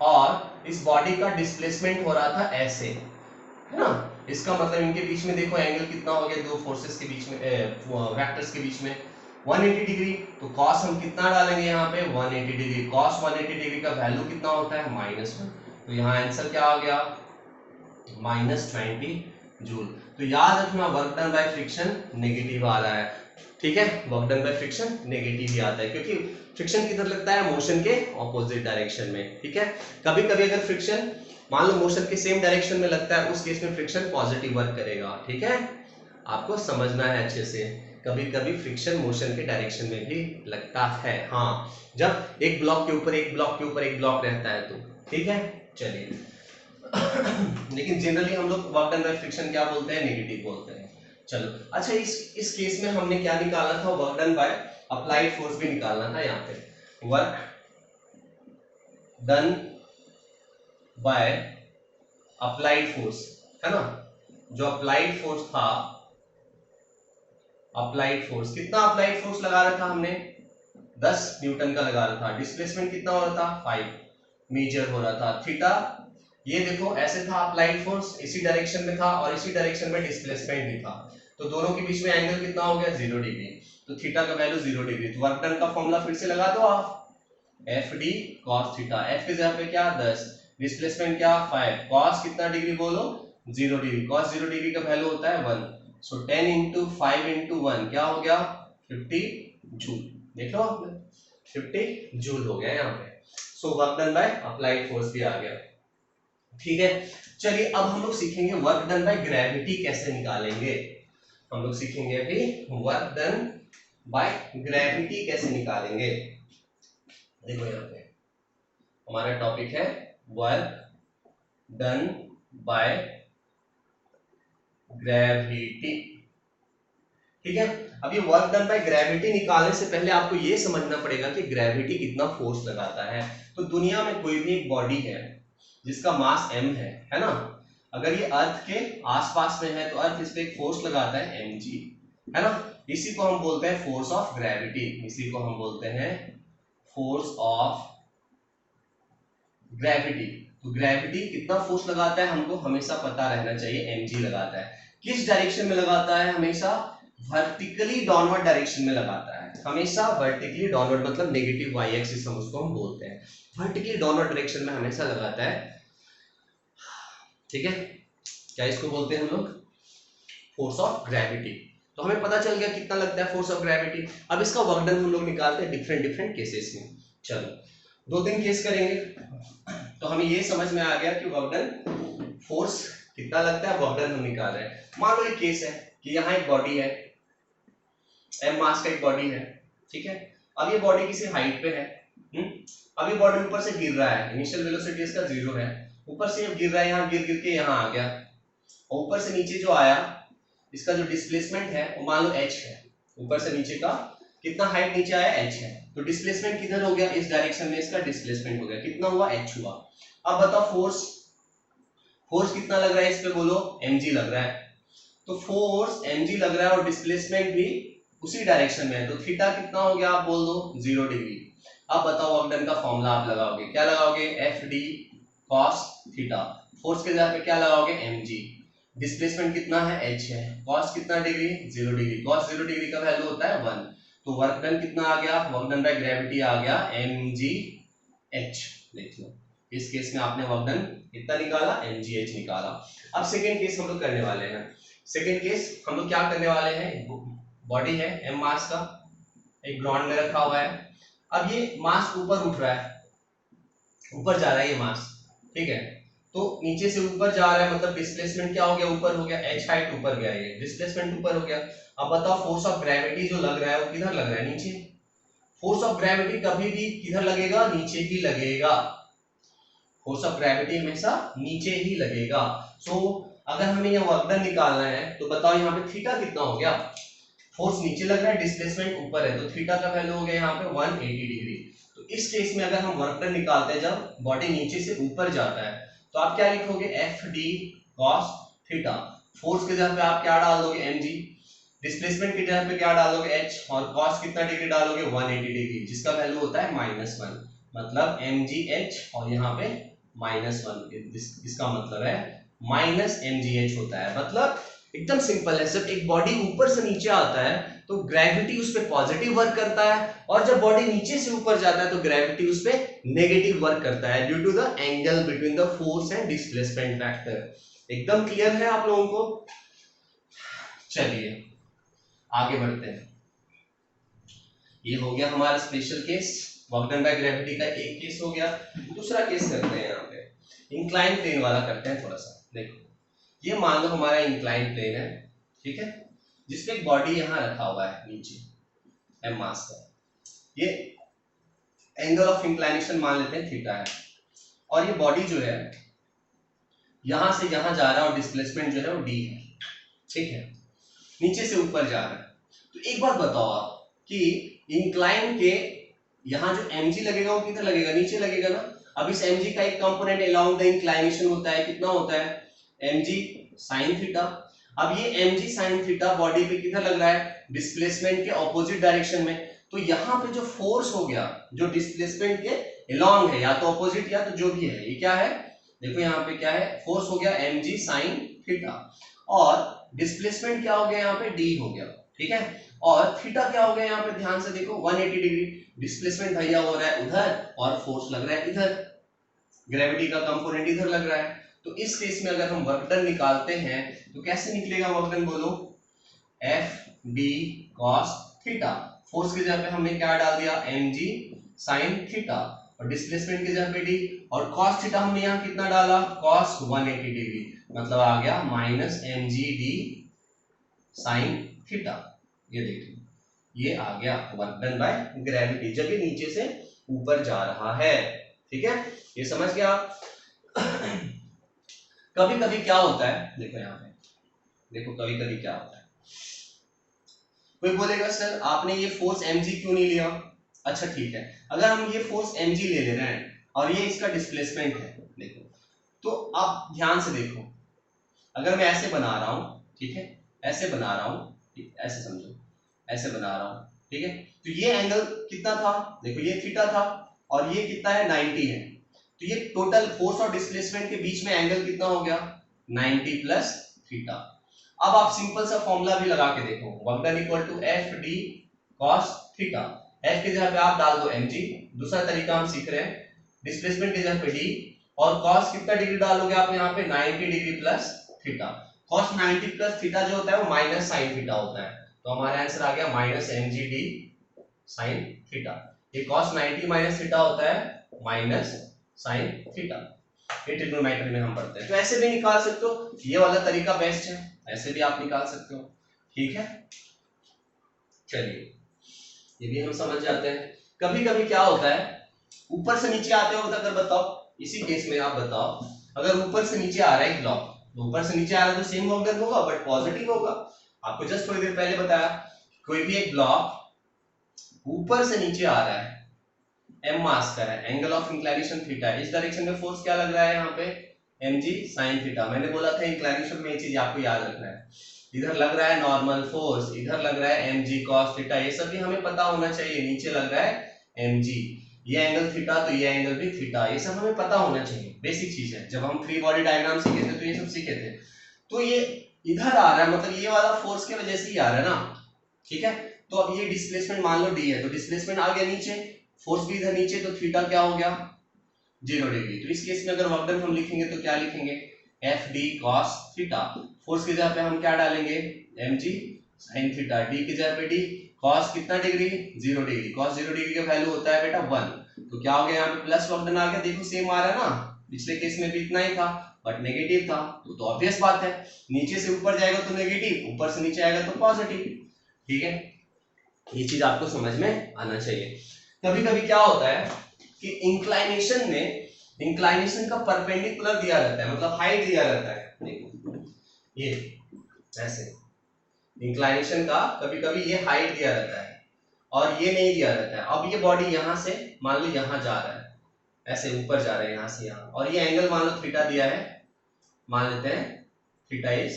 और इस बॉडी का डिस्प्लेसमेंट हो रहा था ऐसे, है ना। इसका मतलब इनके बीच में देखो एंगल कितना हो गया, दो फोर्सेस के बीच में, वेक्टर्स के बीच में 180 डिग्री, तो cos हम कितना डालेंगे यहाँ पे 180 डिग्री, cos 180 डिग्री का वैल्यू कितना होता है -1, तो यहाँ आंसर क्या आ गया -20 जूल। तो याद रखना work done by friction negative आ रहा है, ठीक है, work done by friction negative ही आता है, क्योंकि फ्रिक्शन किधर लगता है, मोशन के ऑपोजिट डायरेक्शन में। ठीक है, कभी कभी अगर फ्रिक्शन मान लो मोशन के सेम डायरेक्शन में लगता है, उस केस में फ्रिक्शन पॉजिटिव वर्क करेगा। ठीक है, आपको समझना है अच्छे से, कभी कभी फ्रिक्शन मोशन के डायरेक्शन में भी लगता है, हाँ जब एक ब्लॉक के ऊपर एक ब्लॉक के ऊपर एक ब्लॉक रहता है तो। ठीक है, चलिए लेकिन जनरली हम लोग वर्क डन बाय फ्रिक्शन क्या बोलते हैं, नेगेटिव बोलते हैं। चलो अच्छा, इस केस में हमने क्या निकालना था, work done by applied force भी निकालना था यहाँ पे। Work done by applied force, है ना। जो अप्लाइड फोर्स था, अप्लाइड फोर्स, कितना अप्लाइड फोर्स लगा रखा हमने, 10 न्यूटन का लगा रहा था। डिस्प्लेसमेंट कितना हो रहा था, 5 मेजर हो रहा था। थीटा, ये देखो ऐसे था अप्लाइड फोर्स, इसी डायरेक्शन में था और इसी डायरेक्शन में डिस्प्लेसमेंट भी था, तो दोनों के बीच में एंगल कितना हो गया, 0 डिग्री। तो थीटा का वैल्यू 0 डिग्री। तो वर्क डन का फॉर्मूला फिर से लगा दो आप, F D cos theta. F की जगह पे क्या, 10, डिस्प्लेसमेंट क्या, 5, कॉस कितना डिग्री बोलो, 0 डिग्री। कॉस 0 डिग्री का वैल्यू होता है 1। सो 10 इंटू 5 इंटू 1 क्या हो गया, 50 जूल। देख लो आपने, 50 जूल हो गया यहाँ पे। So work done by applied force भी आ गया। ठीक है, चलिए अब हम लोग सीखेंगे वर्क डन बाय ग्रेविटी कैसे निकालेंगे। हम लोग सीखेंगे अभी वर्क डन बाय ग्रेविटी कैसे निकालेंगे। देखो यहाँ पे हमारा टॉपिक है वर्क डन बाय ग्रेविटी। ठीक है, अब ये वर्क डन बाय ग्रेविटी निकालने से पहले आपको ये समझना पड़ेगा कि ग्रेविटी कितना फोर्स लगाता है। तो दुनिया में कोई भी एक बॉडी है जिसका मास m है ना। अगर ये अर्थ के आसपास में है तो अर्थ इस पे एक फोर्स लगाता है mg, है ना। इसी को हम बोलते हैं फोर्स ऑफ ग्रेविटी, इसी को हम बोलते हैं फोर्स ऑफ ग्रेविटी। तो ग्रेविटी कितना फोर्स लगाता है हमको हमेशा पता रहना चाहिए, mg लगाता है। किस डायरेक्शन में लगाता है, हमेशा वर्टिकली डाउनवर्ड डायरेक्शन में लगाता है, हमेशा वर्टिकली डाउनवर्ड, मतलब नेगेटिव वाई एक्सिस हम उसको हम बोलते हैं, वर्टिकली डाउनवर्ड डायरेक्शन में हमेशा लगाता है। ठीक है, क्या इसको बोलते हैं हम लोग, फोर्स ऑफ ग्रेविटी। तो हमें पता चल गया कितना लगता है फोर्स ऑफ ग्रेविटी। अब इसका वर्क डन हम लोग निकालते हैं डिफरेंट डिफरेंट केसेस में। चलो 2-3 केस करेंगे तो हमें ये समझ में आ गया कि वर्क डन फोर्स कितना लगता है, वर्क डन हम निकाल रहे हैं। मान लो एक केस है कि यहाँ एक बॉडी है, एम मास का एक बॉडी है, ठीक है। अब ये बॉडी किसी हाइट पे है, अब ये बॉडी ऊपर से गिर रहा है, इनिशियल वेलोसिटी इसका 0 है, ऊपर से ये गिर रहा है, यहाँ गिर गिर के यहाँ आ गया, और ऊपर से नीचे जो आया इसका जो डिस्प्लेसमेंट है वो मान लो h है, ऊपर से नीचे का कितना हाइट नीचे आया, h है। तो डिस्प्लेसमेंट किधर हो गया, इस डायरेक्शन में इसका डिस्प्लेसमेंट हो गया, कितना हुआ, h हुआ। अब बताओ फोर्स, फोर्स कितना लग रहा है इस पे बोलो, mg लग रहा है। तो फोर्स mg लग रहा है और डिस्प्लेसमेंट भी उसी डायरेक्शन में है, तो थीटा कितना हो गया आप बोल दो, 0 डिग्री। अब बताओ वर्क डन का फॉर्मूला आप लगाओगे, क्या लगाओगे, F D cos theta. Force के जगह पे क्या लगाओगे, mg। डिस्प्लेसमेंट कितना है, h है। कॉस कितना डिग्री, 0 डिग्री। कॉस 0 डिग्री का वैल्यू होता है 1। तो वर्क डन कितना आ गया, वर्क डन बाय ग्रेविटी आ गया mg h। देख लो इस केस में आपने वर्क डन कितना निकाला, mg h निकाला। अब सेकेंड केस हम लोग करने वाले हैं। सेकेंड केस हम लोग क्या करने वाले हैं, बॉडी है m मास का, एक ग्राउंड में रखा हुआ है। अब ये मास ऊपर उठ रहा है, ऊपर जा रहा है ये मास, ठीक है। तो नीचे से ऊपर जा रहा है, मतलब डिस्प्लेसमेंट क्या हो गया, ऊपर हो गया, h हाइट ऊपर गया, ये डिस्प्लेसमेंट ऊपर हो गया। अब बताओ फोर्स ऑफ ग्रेविटी जो लग रहा है वो किधर लग रहा है, नीचे। फोर्स ऑफ ग्रेविटी कभी भी किधर लगेगा, नीचे ही लगेगा। फोर्स ऑफ ग्रेविटी हमेशा नीचे ही लगेगा। सो अगर हमें ये वर्क डन निकालना है तो बताओ यहाँ पे थीटा कितना हो गया, फोर्स नीचे लग रहा है, डिस्प्लेसमेंट ऊपर है, तो थीटा का वैल्यू हो गया यहाँ पे 180 डिग्री। तो इस केस में अगर हम वर्क डन निकालते हैं जब बॉडी नीचे से ऊपर जाता है तो आप क्या लिखोगे, F D cos theta. Force के जगह पे आप क्या डाल दोगे, mg। डिस्प्लेसमेंट की जगह पे क्या डालोगे, h, और कॉस कितना डिग्री डालोगे, 180 डिग्री, जिसका वैल्यू होता है -1। मतलब mg h और यहाँ पे -1, इसका मतलब है -mgh होता है। मतलब एकदम सिंपल है, जब एक बॉडी ऊपर से नीचे आता है तो ग्रेविटी उस पर पॉजिटिव वर्क करता है, और जब बॉडी नीचे से ऊपर जाता है तो ग्रेविटी उस पर नेगेटिव वर्क करता है, due to the angle between the force and displacement factor. एकदम क्लियर है आप लोगों को। चलिए आगे बढ़ते हैं। ये हो गया हमारा special case, work done by gravity का एक केस हो गया। दूसरा केस करते हैं, यहाँ पे इंक्लाइन प्लेन वाला करते हैं थोड़ा सा। देखो ये मान लो हमारा इंक्लाइन प्लेन है, ठीक है, जिसपे एक बॉडी यहाँ रखा हुआ है नीचे एम मास का। ये एंगल ऑफ इंक्लाइनेशन मान लेते हैं थीटा है, और ये बॉडी जो है यहां से यहां जा रहा है और डिस्प्लेसमेंट जो है वो d है, ठीक है, नीचे से ऊपर जा रहा है। तो एक बात बताओ आप कि इंक्लाइन के यहाँ जो mg लगेगा वो किधर लगेगा, नीचे लगेगा ना। अब इस mg का एक कंपोनेंट अलोंग द इंक्लाइनेशन होता है, कितना होता है, mg sin थीटा। अब ये mg sin थीटा बॉडी पे किधर लग रहा है, डिस्प्लेसमेंट के ऑपोजिट डायरेक्शन में। तो यहाँ पे जो फोर्स हो गया जो डिस्प्लेसमेंट के अलोंग है, या तो ऑपोजिट या तो जो भी है, ये क्या है, देखो यहाँ पे क्या है, फोर्स हो गया mg sin थीटा, और डिस्प्लेसमेंट क्या हो गया यहाँ पे, d हो गया, ठीक है। और थीटा क्या हो गया यहाँ पे, ध्यान से देखो 180 डिग्री, डिस्प्लेसमेंट भैया हो रहा है उधर और फोर्स लग रहा है इधर, ग्रेविटी का कंपोनेंट इधर लग रहा है। तो इस केस में अगर हम वर्क डन निकालते हैं तो कैसे निकलेगा वर्क डन, बोलो, F D cos theta, force की जगह पे हमने क्या डाल दिया, mg sin थीटा, और डिस्प्लेसमेंट की जगह पे d, और cos थीटा हमने यहाँ कितना डाला, cos 180 डिग्री, मतलब आ गया माइनस mgd sin थीटा। ये देखिए ये आ गया वर्क डन बाय ग्रेविटी, जब ये नीचे से ऊपर जा रहा है, ठीक है, ये समझ गया आप। कभी कभी क्या होता है, देखो यहाँ पे, देखो कभी कभी क्या होता है, कोई बोलेगा सर आपने ये फोर्स mg क्यों नहीं लिया। अच्छा ठीक है, अगर हम ये फोर्स mg ले रहे हैं और ये इसका डिस्प्लेसमेंट है, देखो, तो आप ध्यान से देखो, अगर मैं ऐसे बना रहा हूं, ठीक है, ऐसे बना रहा हूं, ऐसे समझो, ऐसे बना रहा हूं, ठीक है, तो ये एंगल कितना था, देखो ये थीटा था, और ये कितना है, 90 है, तो ये टोटल फोर्स और डिस्प्लेसमेंट के बीच में एंगल कितना हो गया, 90 प्लस थीटा। अब आप सिंपल सा फॉर्मूला भी लगा के देखो, work done equal to F D cos theta, F की जगह पे आप डाल दो mg, दूसरा तरीका हम सीख रहे हैं, डिस्प्लेसमेंट की जगह पे d, और कॉस कितना डिग्री डालोगे आप यहाँ पे, 90 degree plus theta. Cos 90 plus theta जो होता है वो माइनस साइन थीटा होता है, तो हमारा आंसर आ गया minus mg d sine theta. ये कॉस 90 माइनस थीटा होता है माइनस साइन थीटा, ये ट्रिग्नोमेट्री में हम पढ़ते हैं। तो ऐसे भी निकाल सकते हो, ये वाला तरीका बेस्ट है, ऐसे भी आप निकाल सकते हो, ठीक है। चलिए ये भी हम समझ जाते हैं। कभी कभी क्या होता है, ऊपर से नीचे आते हो, अगर बताओ, इसी केस में आप बताओ, अगर ऊपर से नीचे आ रहा है ब्लॉक, तो ऊपर से नीचे आ रहा है तो सेम वर्क डन होगा बट पॉजिटिव होगा। आपको जस्ट थोड़ी देर पहले बताया, कोई भी एक ब्लॉक ऊपर से नीचे आ रहा है, m मास का है, एंगल ऑफ इंक्लिनेशन थीटा, इस डायरेक्शन में फोर्स क्या लग रहा है यहाँ पे, mg sin थीटा। मैंने बोला था इंक्लिनेशन में ये चीज आपको याद रखना है, इधर लग रहा है नॉर्मल फोर्स, इधर लग रहा है mg cos थीटा, ये सब भी हमें पता होना चाहिए। नीचे लग रहा है mg, ये एंगल थीटा तो ये एंगल भी थीटा, ये सब हमें पता होना चाहिए, बेसिक चीज है। जब हम फ्री बॉडी डायग्राम सीखे थे तो ये सब सीखे थे। तो ये इधर आ रहा है, मतलब ये वाला फोर्स की वजह से ही आ रहा है ना, ठीक है। तो अब ये डिस्प्लेसमेंट मान लो d है, तो डिस्प्लेसमेंट आ गया नीचे, फोर्स भी इधर नीचे, तो थीटा क्या हो गया, 0 डिग्री। तो इस केस में अगर वर्क डन हम लिखेंगे तो क्या लिखेंगे, F D cos theta, force की जगह पे हम क्या डालेंगे, mg sin थीटा, d की जगह पे d, cos कितना डिग्री, 0 डिग्री, cos 0 डिग्री का वैल्यू होता है बेटा 1, तो क्या हो गया यहाँ पे प्लस वर्क डन आ गया। देखो सेम आ रहा है ना, पिछले केस में भी इतना ही था बट नेगेटिव था, तो ऑब्वियस बात है, नीचे से ऊपर जाएगा तो नेगेटिव, ऊपर से नीचे आएगा तो पॉजिटिव, ठीक है। ये चीज आपको समझ में आना चाहिए। कभी कभी क्या होता है कि इंक्लाइनेशन में, इंक्लाइनेशन का परपेंडिकुलर दिया रहता है, मतलब हाइट दिया रहता है, देखो ये ऐसे, इंक्लाइनेशन का कभी कभी ये हाइट दिया रहता है और ये नहीं दिया रहता है। अब ये बॉडी यहां से मान लो यहां जा रहा है, ऐसे ऊपर जा रहा है यहां से यहां, और ये एंगल मान लो थीटा दिया है, मान लेते हैं थीटा इज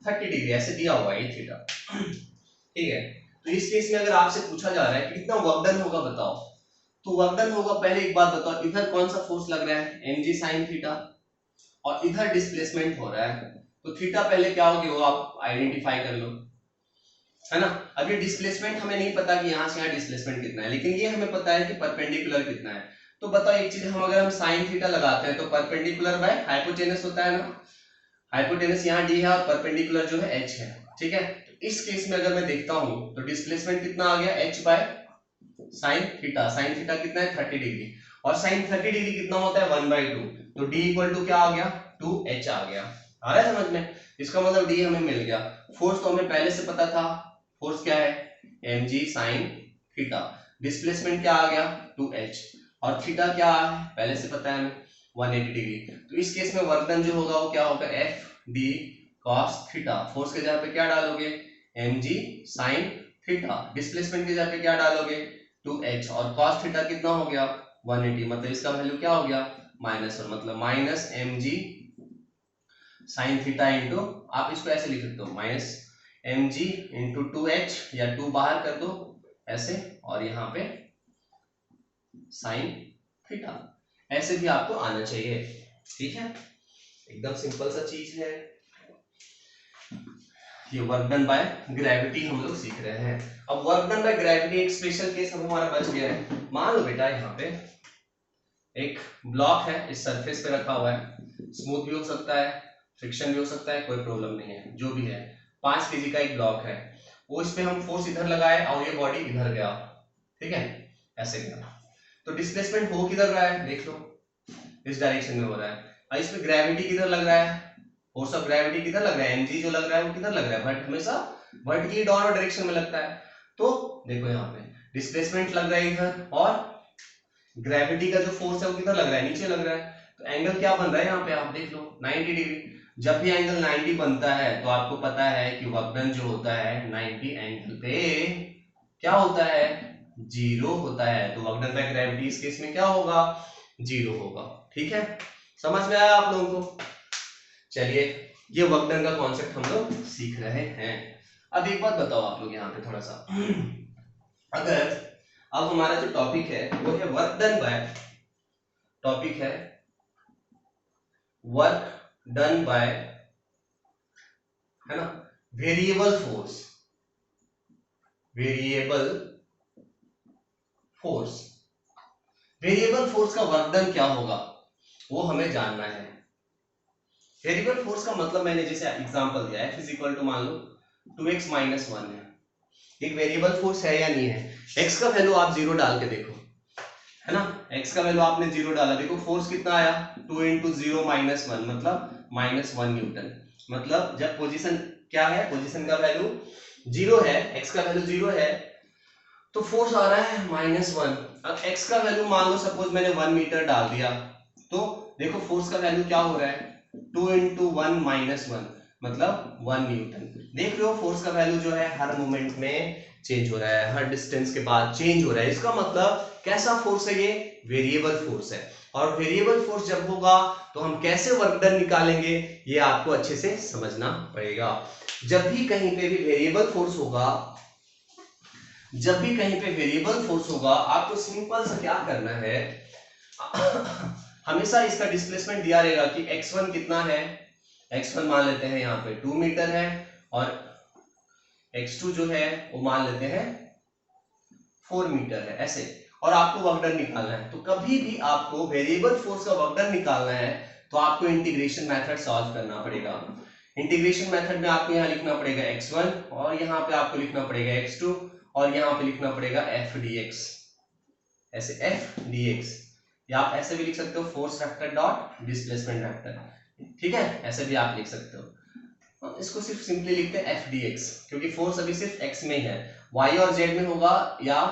30 डिग्री, ऐसे दिया हुआ है ये थीटा, ठीक है। तो इस केस में अगर आपसे पूछा जा रहा है कि कितना वर्क डन होगा बताओ, तो वर्क डन होगा, पहले एक बात बताओ, इधर कौन सा फोर्स लग रहा है, mg sin थीटा, और इधर डिस्प्लेसमेंट हो रहा है, तो थीटा पहले क्या होगी वो आप आइडेंटिफाई कर लो, है ना। अब ये डिस्प्लेसमेंट हमें नहीं पता कि यहाँ से यहाँ डिस्प्लेसमेंट कितना है, लेकिन ये हमें पता है कि परपेंडिकुलर कितना है। तो बताओ एक चीज, हम अगर हम sin थीटा लगाते हैं तो परपेंडिकुलर बाय हाइपोटेनस होता है ना, हाइपोटेनस यहाँ d है और परपेंडिकुलर जो है h है, ठीक है। तो इस केस में अगर मैं देखता हूं तो डिस्प्लेसमेंट कितना आ गया, h by sine theta, sine theta कितना है 30 डिग्री, और साइन 30 डिग्री कितना होता है 1/2, तो d इक्वल टू क्या आ गया 2h आ गया। आ रहा है समझ में, इसका मतलब d हमें मिल गया। फोर्स तो हमें पहले से पता था, फोर्स क्या है mg sin थीटा, डिस्प्लेसमेंट क्या आ गया 2h, और थीटा क्या है पहले से पता है हमें 180 डिग्री। तो इस केस में वर्क डन जो होगा वो क्या होगा, F D cos theta, force के जगह पे क्या डालोगे mg sin थीटा, डिस्प्लेसमेंट की जगह पे क्या डालोगे 2h, और cos थीटा कितना हो गया 180, मतलब इसका वैल्यू क्या हो गया -1, मतलब minus mg sine theta into, आप इसको ऐसे लिख सकते हो माइनस mg इंटू 2h, या 2 बाहर कर दो ऐसे, और यहाँ पे साइन थीटा, ऐसे भी आपको आना चाहिए। ठीक है, एकदम सिंपल सा चीज है। ये वर्क डन बाय ग्रेविटी हम लोग सीख रहे हैं। अब वर्क डन बाय ग्रेविटी एक स्पेशल केस अब हमारा बच गया है। मान लो बेटा यहाँ पे एक ब्लॉक है, इस सरफेस पे रखा हुआ है, स्मूथ भी हो सकता है, फ्रिक्शन भी हो सकता है, कोई प्रॉब्लम नहीं है, जो भी है 5 kg का एक ब्लॉक है, वो इस पे हम फोर्स इधर लगाए और ये बॉडी इधर गया, ठीक है, ऐसे गया, तो डिस्प्लेसमेंट हो किधर रहा है, देख लो इस डायरेक्शन में हो रहा है, और इस पे ग्रेविटी किधर लग रहा है, फोर्स ऑफ ग्रेविटी किधर लग रहा है, mg जो लग रहा है वो किधर लग रहा है, बट हमेशा वर्टिकली डाउनवर्ड डायरेक्शन में लगता है। तो देखो यहाँ पे डिस्प्लेसमेंट लग रहा है इधर, और ग्रेविटी का जो फोर्स है वो किधर लग रहा है, नीचे लग रहा है, तो एंगल क्या बन रहा है यहाँ पे आप देख लो 90 डिग्री। जब भी एंगल 90 बनता है तो आपको पता है कि वर्क डन जो होता है 90 एंगल पे क्या होता है, जीरो होता है, तो वर्क डन बाय ग्रेविटी इस केस में क्या होगा, जीरो होगा। ठीक है, समझ में आया आप लोगों को? चलिए, ये वर्क डन का कॉन्सेप्ट हम लोग सीख रहे हैं। अब एक बात बताओ आप लोग यहाँ पे थोड़ा सा, अगर अब हमारा जो टॉपिक है वो है वर्क डन बाय, टॉपिक है वर्क डन बाय, है ना, variable force, variable force, variable force का वर्क डन क्या होगा वो हमें जानना है। वेरिएबल फोर्स का मतलब मैंने जैसे एग्जांपल दिया है, फिजिकल टू मान लो 2x - 1 है, एक वेरिएबल फोर्स है या नहीं है, x का वैल्यू आप 0 डाल के देखो, है ना, x का वैल्यू आपने 0 डाला, देखो फोर्स कितना आया 2 × 0 - 1, मतलब -1 न्यूटन, मतलब जब पोजीशन क्या है, पोजीशन का वैल्यू 0 है, x का वैल्यू 0 है, तो फोर्स आ रहा है -1। अब x का वैल्यू मान लो सपोज मैंने 1 मीटर डाल दिया, तो देखो फोर्स का वैल्यू क्या हो रहा है 2 × 1 - 1, मतलब 1 न्यूटन। देख रहे हो फोर्स का वैल्यू जो है हर मोमेंट में चेंज हो रहा है, हर डिस्टेंस के बाद चेंज हो रहा है, इसका मतलब कैसा फोर्स है, ये वेरिएबल फोर्स है। और वेरिएबल फोर्स जब होगा तो हम कैसे वर्क डन निकालेंगे, ये आपको अच्छे से समझना पड़ेगा। जब भी कहीं पे भी वेरिएबल फोर्स होगा, जब भी कहीं पे वेरिएबल फोर्स होगा, आपको सिंपल सा क्या करना है, हमेशा इसका डिस्प्लेसमेंट दिया रहेगा कि x1 कितना है, x1 मान लेते हैं यहाँ पे 2 मीटर है, और x2 जो है वो मान लेते हैं 4 मीटर है, ऐसे, और आपको वर्क डन निकालना है। तो कभी भी आपको वेरिएबल फोर्स का वर्क डन निकालना है तो आपको इंटीग्रेशन मेथड सॉल्व करना पड़ेगा। इंटीग्रेशन मेथड में आपको यहाँ लिखना पड़ेगा x1, और यहाँ पे आपको लिखना पड़ेगा x2, और यहाँ पे लिखना पड़ेगा f dx, ऐसे f dx, या आप ऐसे भी लिख सकते हो force vector dot displacement vector, ठीक है, ऐसे भी आप लिख सकते हो। इसको सिर्फ सिंपली लिखते हैं f dx, क्योंकि फोर्स अभी सिर्फ x में ही है, y और z में होगा या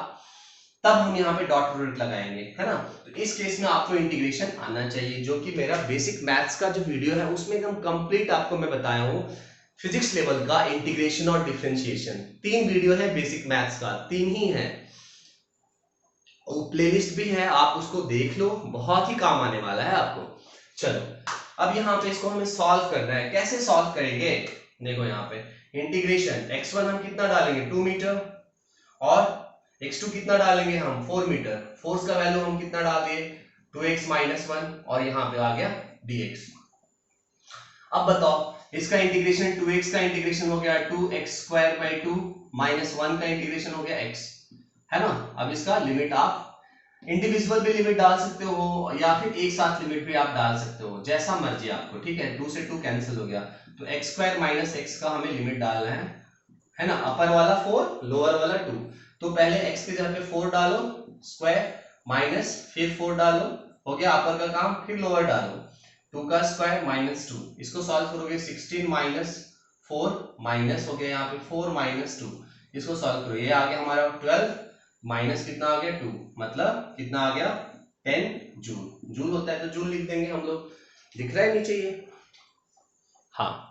तब हम यहाँ पे डॉट प्रोडक्ट लगाएंगे, है ना। तो इस केस में आपको इंटीग्रेशन आना चाहिए, जो कि मेरा बेसिक मैथ्स का जो वीडियो है उसमें एकदम कंप्लीट आपको मैं बताया हूँ फिजिक्स लेवल का इंटीग्रेशन और डिफरेंशिएशन। 3 वीडियो है बेसिक मैथ्स का, 3 ही है, और प्लेलिस्ट भी है, आप उसको देख लो, बहुत ही काम आने वाला है आपको। चलो, अब यहाँ पे इसको हमें सॉल्व करना है, कैसे सॉल्व करेंगे, देखो यहाँ पे इंटीग्रेशन x1 हम कितना डालेंगे 2 मीटर, और x2 कितना डालेंगे हम 4 मीटर, फोर्स का वैल्यू हम कितना डाल दिए 2x - 1, और यहाँ पे आ गया dx। अब बताओ इसका इंटीग्रेशन 2x का इंटीग्रेशन हो गया 2x² - 1 का इंटीग्रेशन हो गया x, है ना। अब इसका लिमिट आप इंडिविजुअल भी लिमिट डाल सकते हो, या फिर एक साथ लिमिट भी आप डाल सकते हो, जैसा मर्जी आपको, ठीक है। 2 से 2 कैंसिल हो गया, तो x² - x का हमें लिमिट डालना है ना, अपर वाला 4 लोअर वाला 2, तो पहले x की जगह पे 4 डालो स्क्वायर, माइनस फिर 4 डालो, हो गया अपर का काम, फिर लोअर डालो 2 का स्क्वायर -2, इसको सॉल्व करोगे 16 - 4 माइनस हो गया यहाँ पे 4 - 2, इसको सॉल्व करो, ये आ गया हमारा 12 माइनस कितना आ गया 2, मतलब कितना आ गया 10 जूल। जूल होता है तो जूल लिख देंगे हम लोग, दिख रहा है नीचे ये, हाँ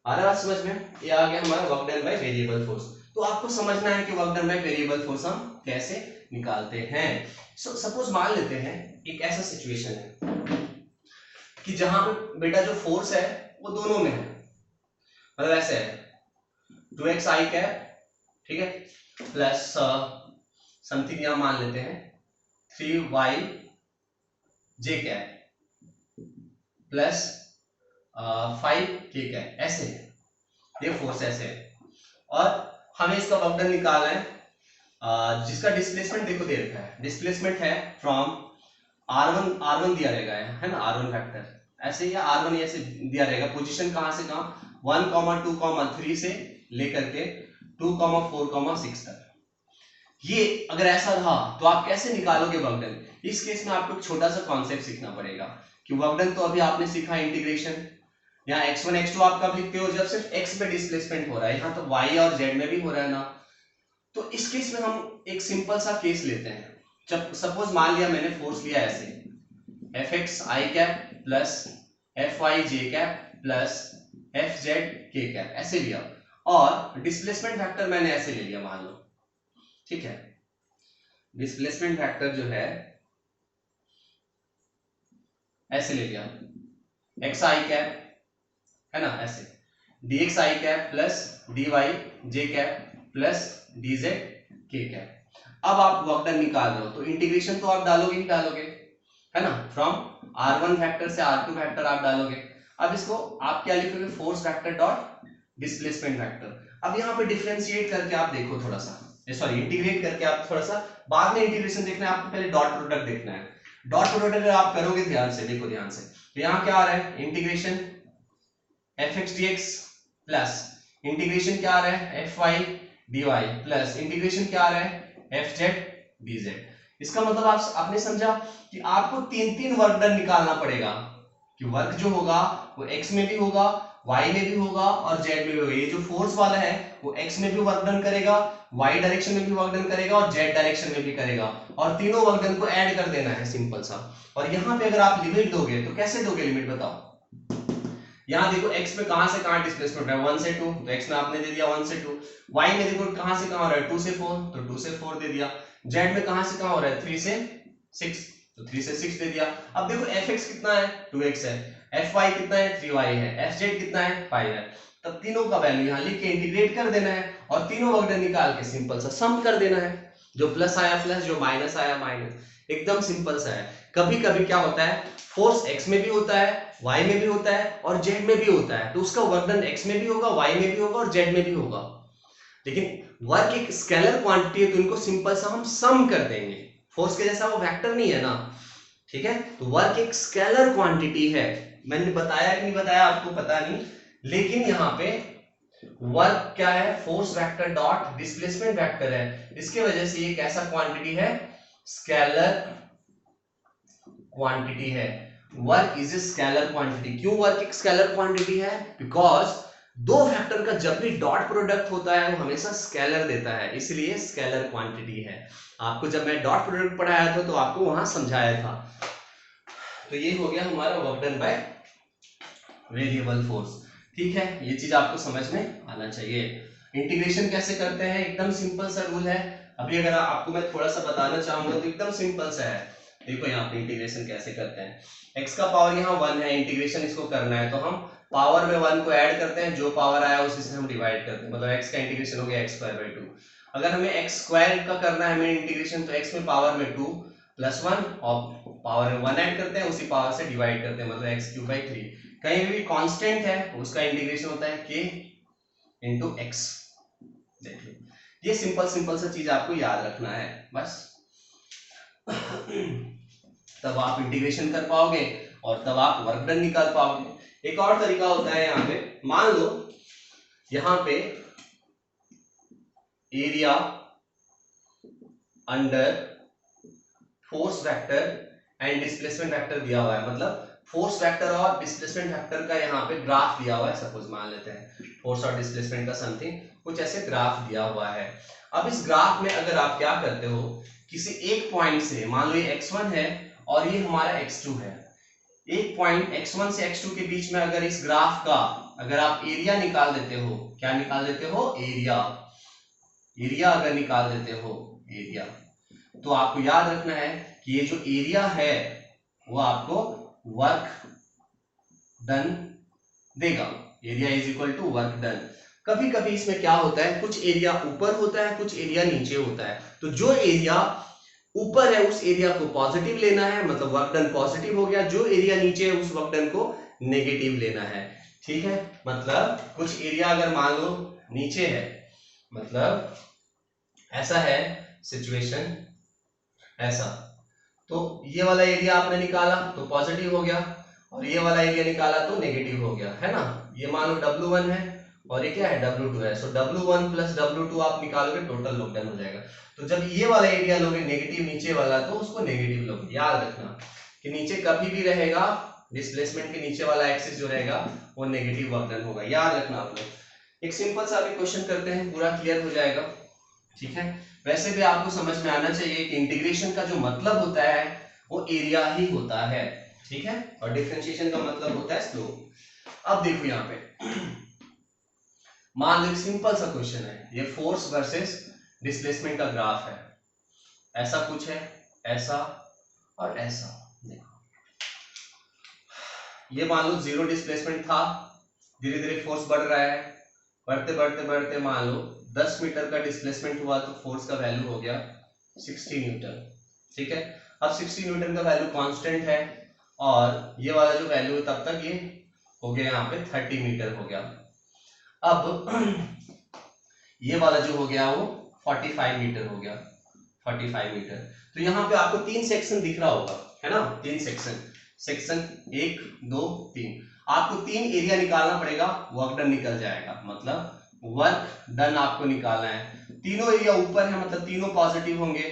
आ रहा है समझ में, ये आ गया हमारा work done by variable force. तो आपको समझना है कि work done by variable force हम कैसे निकालते हैं। सपोज मान लेते हैं एक ऐसा सिचुएशन है कि जहां पे बेटा जो फोर्स है वो दोनों में है, मतलब ऐसे है 2x i कैप, ठीक है, प्लस समथिंग यहां मान लेते हैं 3y j cap plus 5k cap, ऐसे है ये फोर्स, ऐसे है। और हमें इसका वर्क डन निकालना है जिसका डिस्प्लेसमेंट देखो दे रखा है, डिस्प्लेसमेंट है फ्रॉम r1 दिया रहेगा है ना, r1 फैक्टर ऐसे या r1 ऐसे दिया रहेगा, पोजीशन कहां से कहां 1, 2, 3 से लेकर के 2, 4, 6 तक। ये अगर ऐसा रहा तो आप कैसे निकालोगे वर्क डन। इस केस में आपको एक छोटा सा कॉन्सेप्ट सीखना पड़ेगा कि वर्क डन तो अभी आपने सीखा इंटीग्रेशन, यहाँ x1 x2 आप कब लिखते हो, जब सिर्फ x पे डिस्प्लेसमेंट हो रहा है, यहाँ तो y और z में भी हो रहा है ना। तो इस केस में हम एक सिंपल सा केस लेते हैं, जब सपोज मान लिया मैंने फोर्स लिया ऐसे fx i cap plus fy j cap plus fz k cap, ऐसे लिया, और डिस्प्लेसमेंट फैक्टर मैंने ऐसे ले लिया मान लो, ठीक है। डिस्प्लेसमेंट फैक्टर जो है ऐसे ले लिया x i कैप है ना, ऐसे dx i cap plus dy j cap plus dz k cap. अब आप वर्क डन निकाल रहे हो तो इंटीग्रेशन तो आप डालोगे ही डालोगे, है ना, फ्रॉम r1 फैक्टर से r2 फैक्टर आप डालोगे। अब इसको आप क्या लिखोगे, force factor dot displacement factor. अब यहाँ पे डिफरेंशिएट करके आप देखो थोड़ा सा, सॉरी इंटीग्रेट करके आप थोड़ा सा, बाद में इंटीग्रेशन देखना है आपको, पहले डॉट प्रोडक्ट देखना है। डॉट प्रोडक्ट अगर आप करोगे ध्यान से, देखो ध्यान से, तो यहाँ क्या आ रहा है, integration fx dx plus integration क्या आ रहा है fy dy प्लस इंटीग्रेशन क्या आ रहा है fz dz। इसका मतलब आपने समझा कि आपको तीन वर्क डन निकालना पड़ेगा, कि वर्क जो होगा वो x में भी होगा, y में भी होगा और z में भी होगा। ये जो फोर्स वाला है वो x में भी वर्क डन करेगा, y डायरेक्शन में भी वर्क डन करेगा और z डायरेक्शन में भी करेगा, और तीनों वर्क डन को ऐड कर देना है, सिंपल सा। और यहाँ पे अगर आप लिमिट दोगे तो कैसे दोगे लिमिट बताओ। यहाँ देखो x में कहां से कहां डिस्प्लेसमेंट है 1 से 2, तो x में आपने दे दिया 1 से 2, y में देखो कहां से कहां हो रहा है 2 से 4, तो 2 से 4 दे दिया, z में कहां से कहां हो रहा है 3 से 6, तो 3 से 6 दे दिया। अब देखो fx कितना है 2x है, fy कितना है 3y है, fz कितना है 5 है। तब तीनों का वैल्यू यहाँ लिख के इंटीग्रेट कर देना है और तीनों वर्क डन निकाल के सिंपल सा सम कर देना है, जो प्लस आया प्लस, जो माइनस आया माइनस, एकदम सिंपल सा है। कभी कभी क्या होता है, फोर्स x में भी होता है, y में भी होता है और z में भी होता है, तो उसका वर्क डन x में भी होगा, y में भी होगा और z में भी होगा। लेकिन वर्क एक स्केलर क्वांटिटी है तो इनको सिंपल सा हम सम कर देंगे, फोर्स के जैसा वो वेक्टर नहीं है ना, ठीक है। तो वर्क एक स्केलर क्वांटिटी है, मैंने बताया कि नहीं बताया आपको पता नहीं, लेकिन यहाँ पे वर्क क्या है, force vector dot displacement vector है, इसके वजह से ये कैसा क्वांटिटी है, स्केलर क्वांटिटी है। Work is a scalar quantity. क्यों वर्क एक स्केलर क्वांटिटी है, बिकॉज दो वेक्टर का जब भी डॉट प्रोडक्ट होता है वो हमेशा स्केलर देता है, इसलिए स्केलर क्वांटिटी है। आपको जब मैं डॉट प्रोडक्ट पढ़ाया था तो आपको वहां समझाया था। तो ये हो गया हमारा work done by variable force, ठीक है, ये चीज आपको समझ में आना चाहिए। इंटीग्रेशन कैसे करते हैं, एकदम सिंपल सा रूल है। अभी अगर आपको मैं थोड़ा सा बताना चाहूंगा तो एकदम सिंपल सा है, देखो यहाँ पे इंटीग्रेशन कैसे करते हैं। x का पावर यहाँ 1 है, इंटीग्रेशन इसको करना है तो हम पावर में 1 को ऐड करते हैं, जो पावर आया उसी से हम डिवाइड करते हैं, मतलब x का इंटीग्रेशन हो गया x² 2। अगर हमें x² का करना है हमें इंटीग्रेशन, तो x में पावर में 2 प्लस 1 और पावर में 1 ऐड करते हैं, उसी पावर से डिवाइड करते हैं, मतलब x³ 3। कहीं भी कांस्टेंट है उसका इंटीग्रेशन होता है k इंटू x। देख लो, ये सिंपल सा चीज आपको याद रखना है बस। तब आप इंटीग्रेशन कर पाओगे और तब आप वर्क डन निकाल पाओगे। एक और तरीका होता है, यहाँ पे मान लो यहाँ पे area under force vector and displacement vector दिया हुआ है, मतलब फोर्स वेक्टर और डिस्प्लेसमेंट वेक्टर का यहाँ पे ग्राफ दिया हुआ है। सपोज मान लेते हैं फोर्स और डिस्प्लेसमेंट का समथिंग कुछ ऐसे ग्राफ दिया हुआ है। अब इस ग्राफ में अगर आप क्या करते हो, किसी एक पॉइंट से, मान लो ये x1 है और ये हमारा x2 है, एक पॉइंट x1 से x2 के बीच में अगर इस ग्राफ का अगर आप एरिया निकाल देते हो, क्या निकाल देते हो, एरिया, एरिया अगर निकाल देते हो एरिया, तो आपको याद रखना है कि ये जो एरिया है वो आपको वर्क डन देगा। Area is equal to work done. कभी कभी इसमें क्या होता है, कुछ एरिया ऊपर होता है, कुछ एरिया नीचे होता है। तो जो एरिया ऊपर है उस एरिया को पॉजिटिव लेना है, मतलब वर्क डन पॉजिटिव हो गया। जो एरिया नीचे है उस वर्क डन को नेगेटिव लेना है। ठीक है, मतलब कुछ एरिया अगर मान लो नीचे है, मतलब ऐसा है सिचुएशन ऐसा, तो ये वाला एरिया आपने निकाला तो पॉजिटिव हो गया, और ये वाला एरिया निकाला तो नेगेटिव हो गया, है ना। ये मान लो W1 है और ये क्या है W2 है। सो W1 प्लस W2 आप निकालोगे, टोटल वर्क डन हो जाएगा। तो जब ये वाला एरिया लोगे नेगेटिव नीचे वाला, तो उसको नेगेटिव लोगे। याद रखना कि नीचे कभी भी रहेगा, डिस्प्लेसमेंट के नीचे वाला एक्सिस जो रहेगा वो नेगेटिव वर्क डन होगा। याद रखना आप लोग। एक सिंपल सा भी क्वेश्चन करते हैं, पूरा क्लियर हो जाएगा। ठीक है, वैसे भी आपको समझ में आना चाहिए कि इंटीग्रेशन का जो मतलब होता है वो एरिया ही होता है। ठीक है, और डिफरेंशिएशन का मतलब होता है स्लोप। अब देखो यहाँ पे मान लो एक सिंपल सा क्वेश्चन है, ये फोर्स वर्सेस डिस्प्लेसमेंट का ग्राफ है। ऐसा कुछ है, ऐसा और ऐसा। देखो ये मान लो जीरो डिस्प्लेसमेंट था, धीरे धीरे फोर्स बढ़ रहा है, बढ़ते बढ़ते बढ़ते मान लो 10 मीटर का डिस्प्लेसमेंट हुआ तो फोर्स का वैल्यू हो गया 60 न्यूटन। ठीक है, अब 60 न्यूटन का वैल्यू कांस्टेंट है, और ये वाला जो वैल्यू है तब तक ये हो गया यहाँ पे 30 मीटर हो गया। अब ये वाला जो हो गया वो 45 मीटर हो गया, 45 मीटर। तो यहाँ पे आपको 3 सेक्शन दिख रहा होगा, है ना, 3 सेक्शन, सेक्शन 1 2 3। आपको 3 एरिया निकालना पड़ेगा, वर्क डन निकल जाएगा। मतलब वर्क डन आपको निकालना है। तीनों एरिया ऊपर है, मतलब तीनों पॉजिटिव होंगे।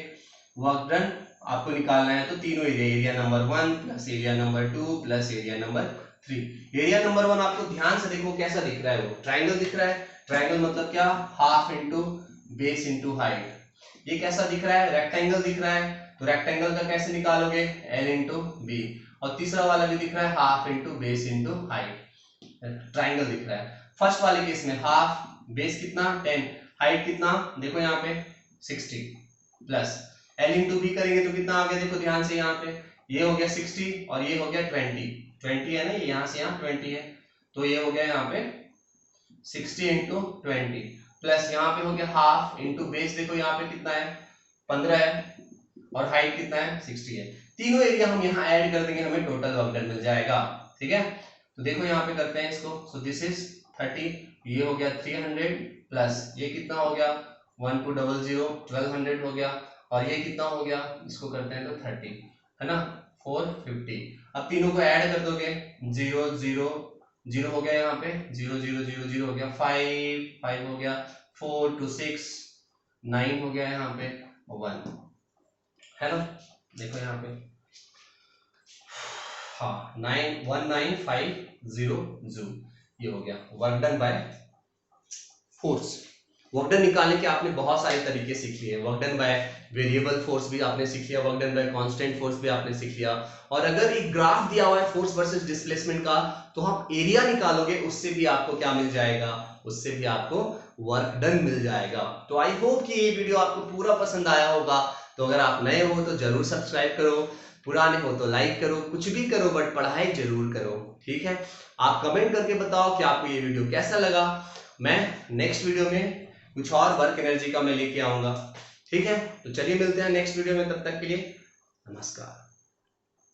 वर्क डन आपको निकालना है तो तीनों area, area number 1 plus area number 2 plus area number 3। Area number 1 आपको ध्यान से देखो कैसा दिख रहा है, वो ट्राइंगल दिख रहा है। ट्राइंगल मतलब क्या, half into base into height. ये कैसा दिख रहा है, रेक्टेंगल दिख रहा है। तो रेक्टेंगल का कैसे निकालोगे, L इंटू बी। और तीसरा वाला भी दिख रहा है, half into base into height. Triangle दिख रहा है। फर्स्ट वाले केस में हाफ, बेस कितना 10, हाइट कितना देखो यहाँ पे 60, प्लस L इंटू बी करेंगे तो कितना आ गया, देखो ध्यान से यहाँ पे ये हो गया 60 और ये हो गया 20 है ना, ये यहाँ से यहाँ 20 है, तो ये हो गया यहाँ पे 60 इंटू 20 प्लस यहाँ पे हो गया हाफ इंटू बेस, देखो यहाँ पे कितना है 15 है, और हाइट कितना है 60 है। तीनों एरिया हम यहाँ ऐड कर देंगे, हमें टोटल वर्क डन मिल जाएगा। ठीक है, तो देखो यहाँ पे करते हैं इसको। सो दिस इज 30, ये हो गया 300 प्लस ये कितना हो गया 1200 1200 हो गया, और ये कितना हो गया, इसको करते हैं तो 30, है ना, 450। अब तीनों को ऐड कर दोगे, 0 0 0 हो गया, यहाँ पे 0 0 0 0 हो गया, 5 5 हो गया, 4 2 6 9 हो गया, यहाँ पे 1, है ना। देखो यहाँ पे हाँ 91950 ये हो गया work done by force. Work done निकालने के आपने बहुत सारे तरीके सीख लिए। Work done by variable force भी आपने सीख लिया, work done bye constant force भी आपने सीख लिया। और अगर एक ग्राफ दिया हुआ है फोर्स वर्सेस डिस्प्लेसमेंट का, तो आप एरिया निकालोगे, उससे भी आपको क्या मिल जाएगा, उससे भी आपको वर्क डन मिल जाएगा। तो आई होप कि ये वीडियो आपको पूरा पसंद आया होगा। तो अगर आप नए हो तो जरूर सब्सक्राइब करो, पुराने हो तो लाइक करो, कुछ भी करो बट पढ़ाई जरूर करो। ठीक है, आप कमेंट करके बताओ कि आपको ये वीडियो कैसा लगा। मैं नेक्स्ट वीडियो में कुछ और वर्क एनर्जी का मैं लेके आऊंगा। ठीक है, तो चलिए मिलते हैं नेक्स्ट वीडियो में, तब तक के लिए नमस्कार।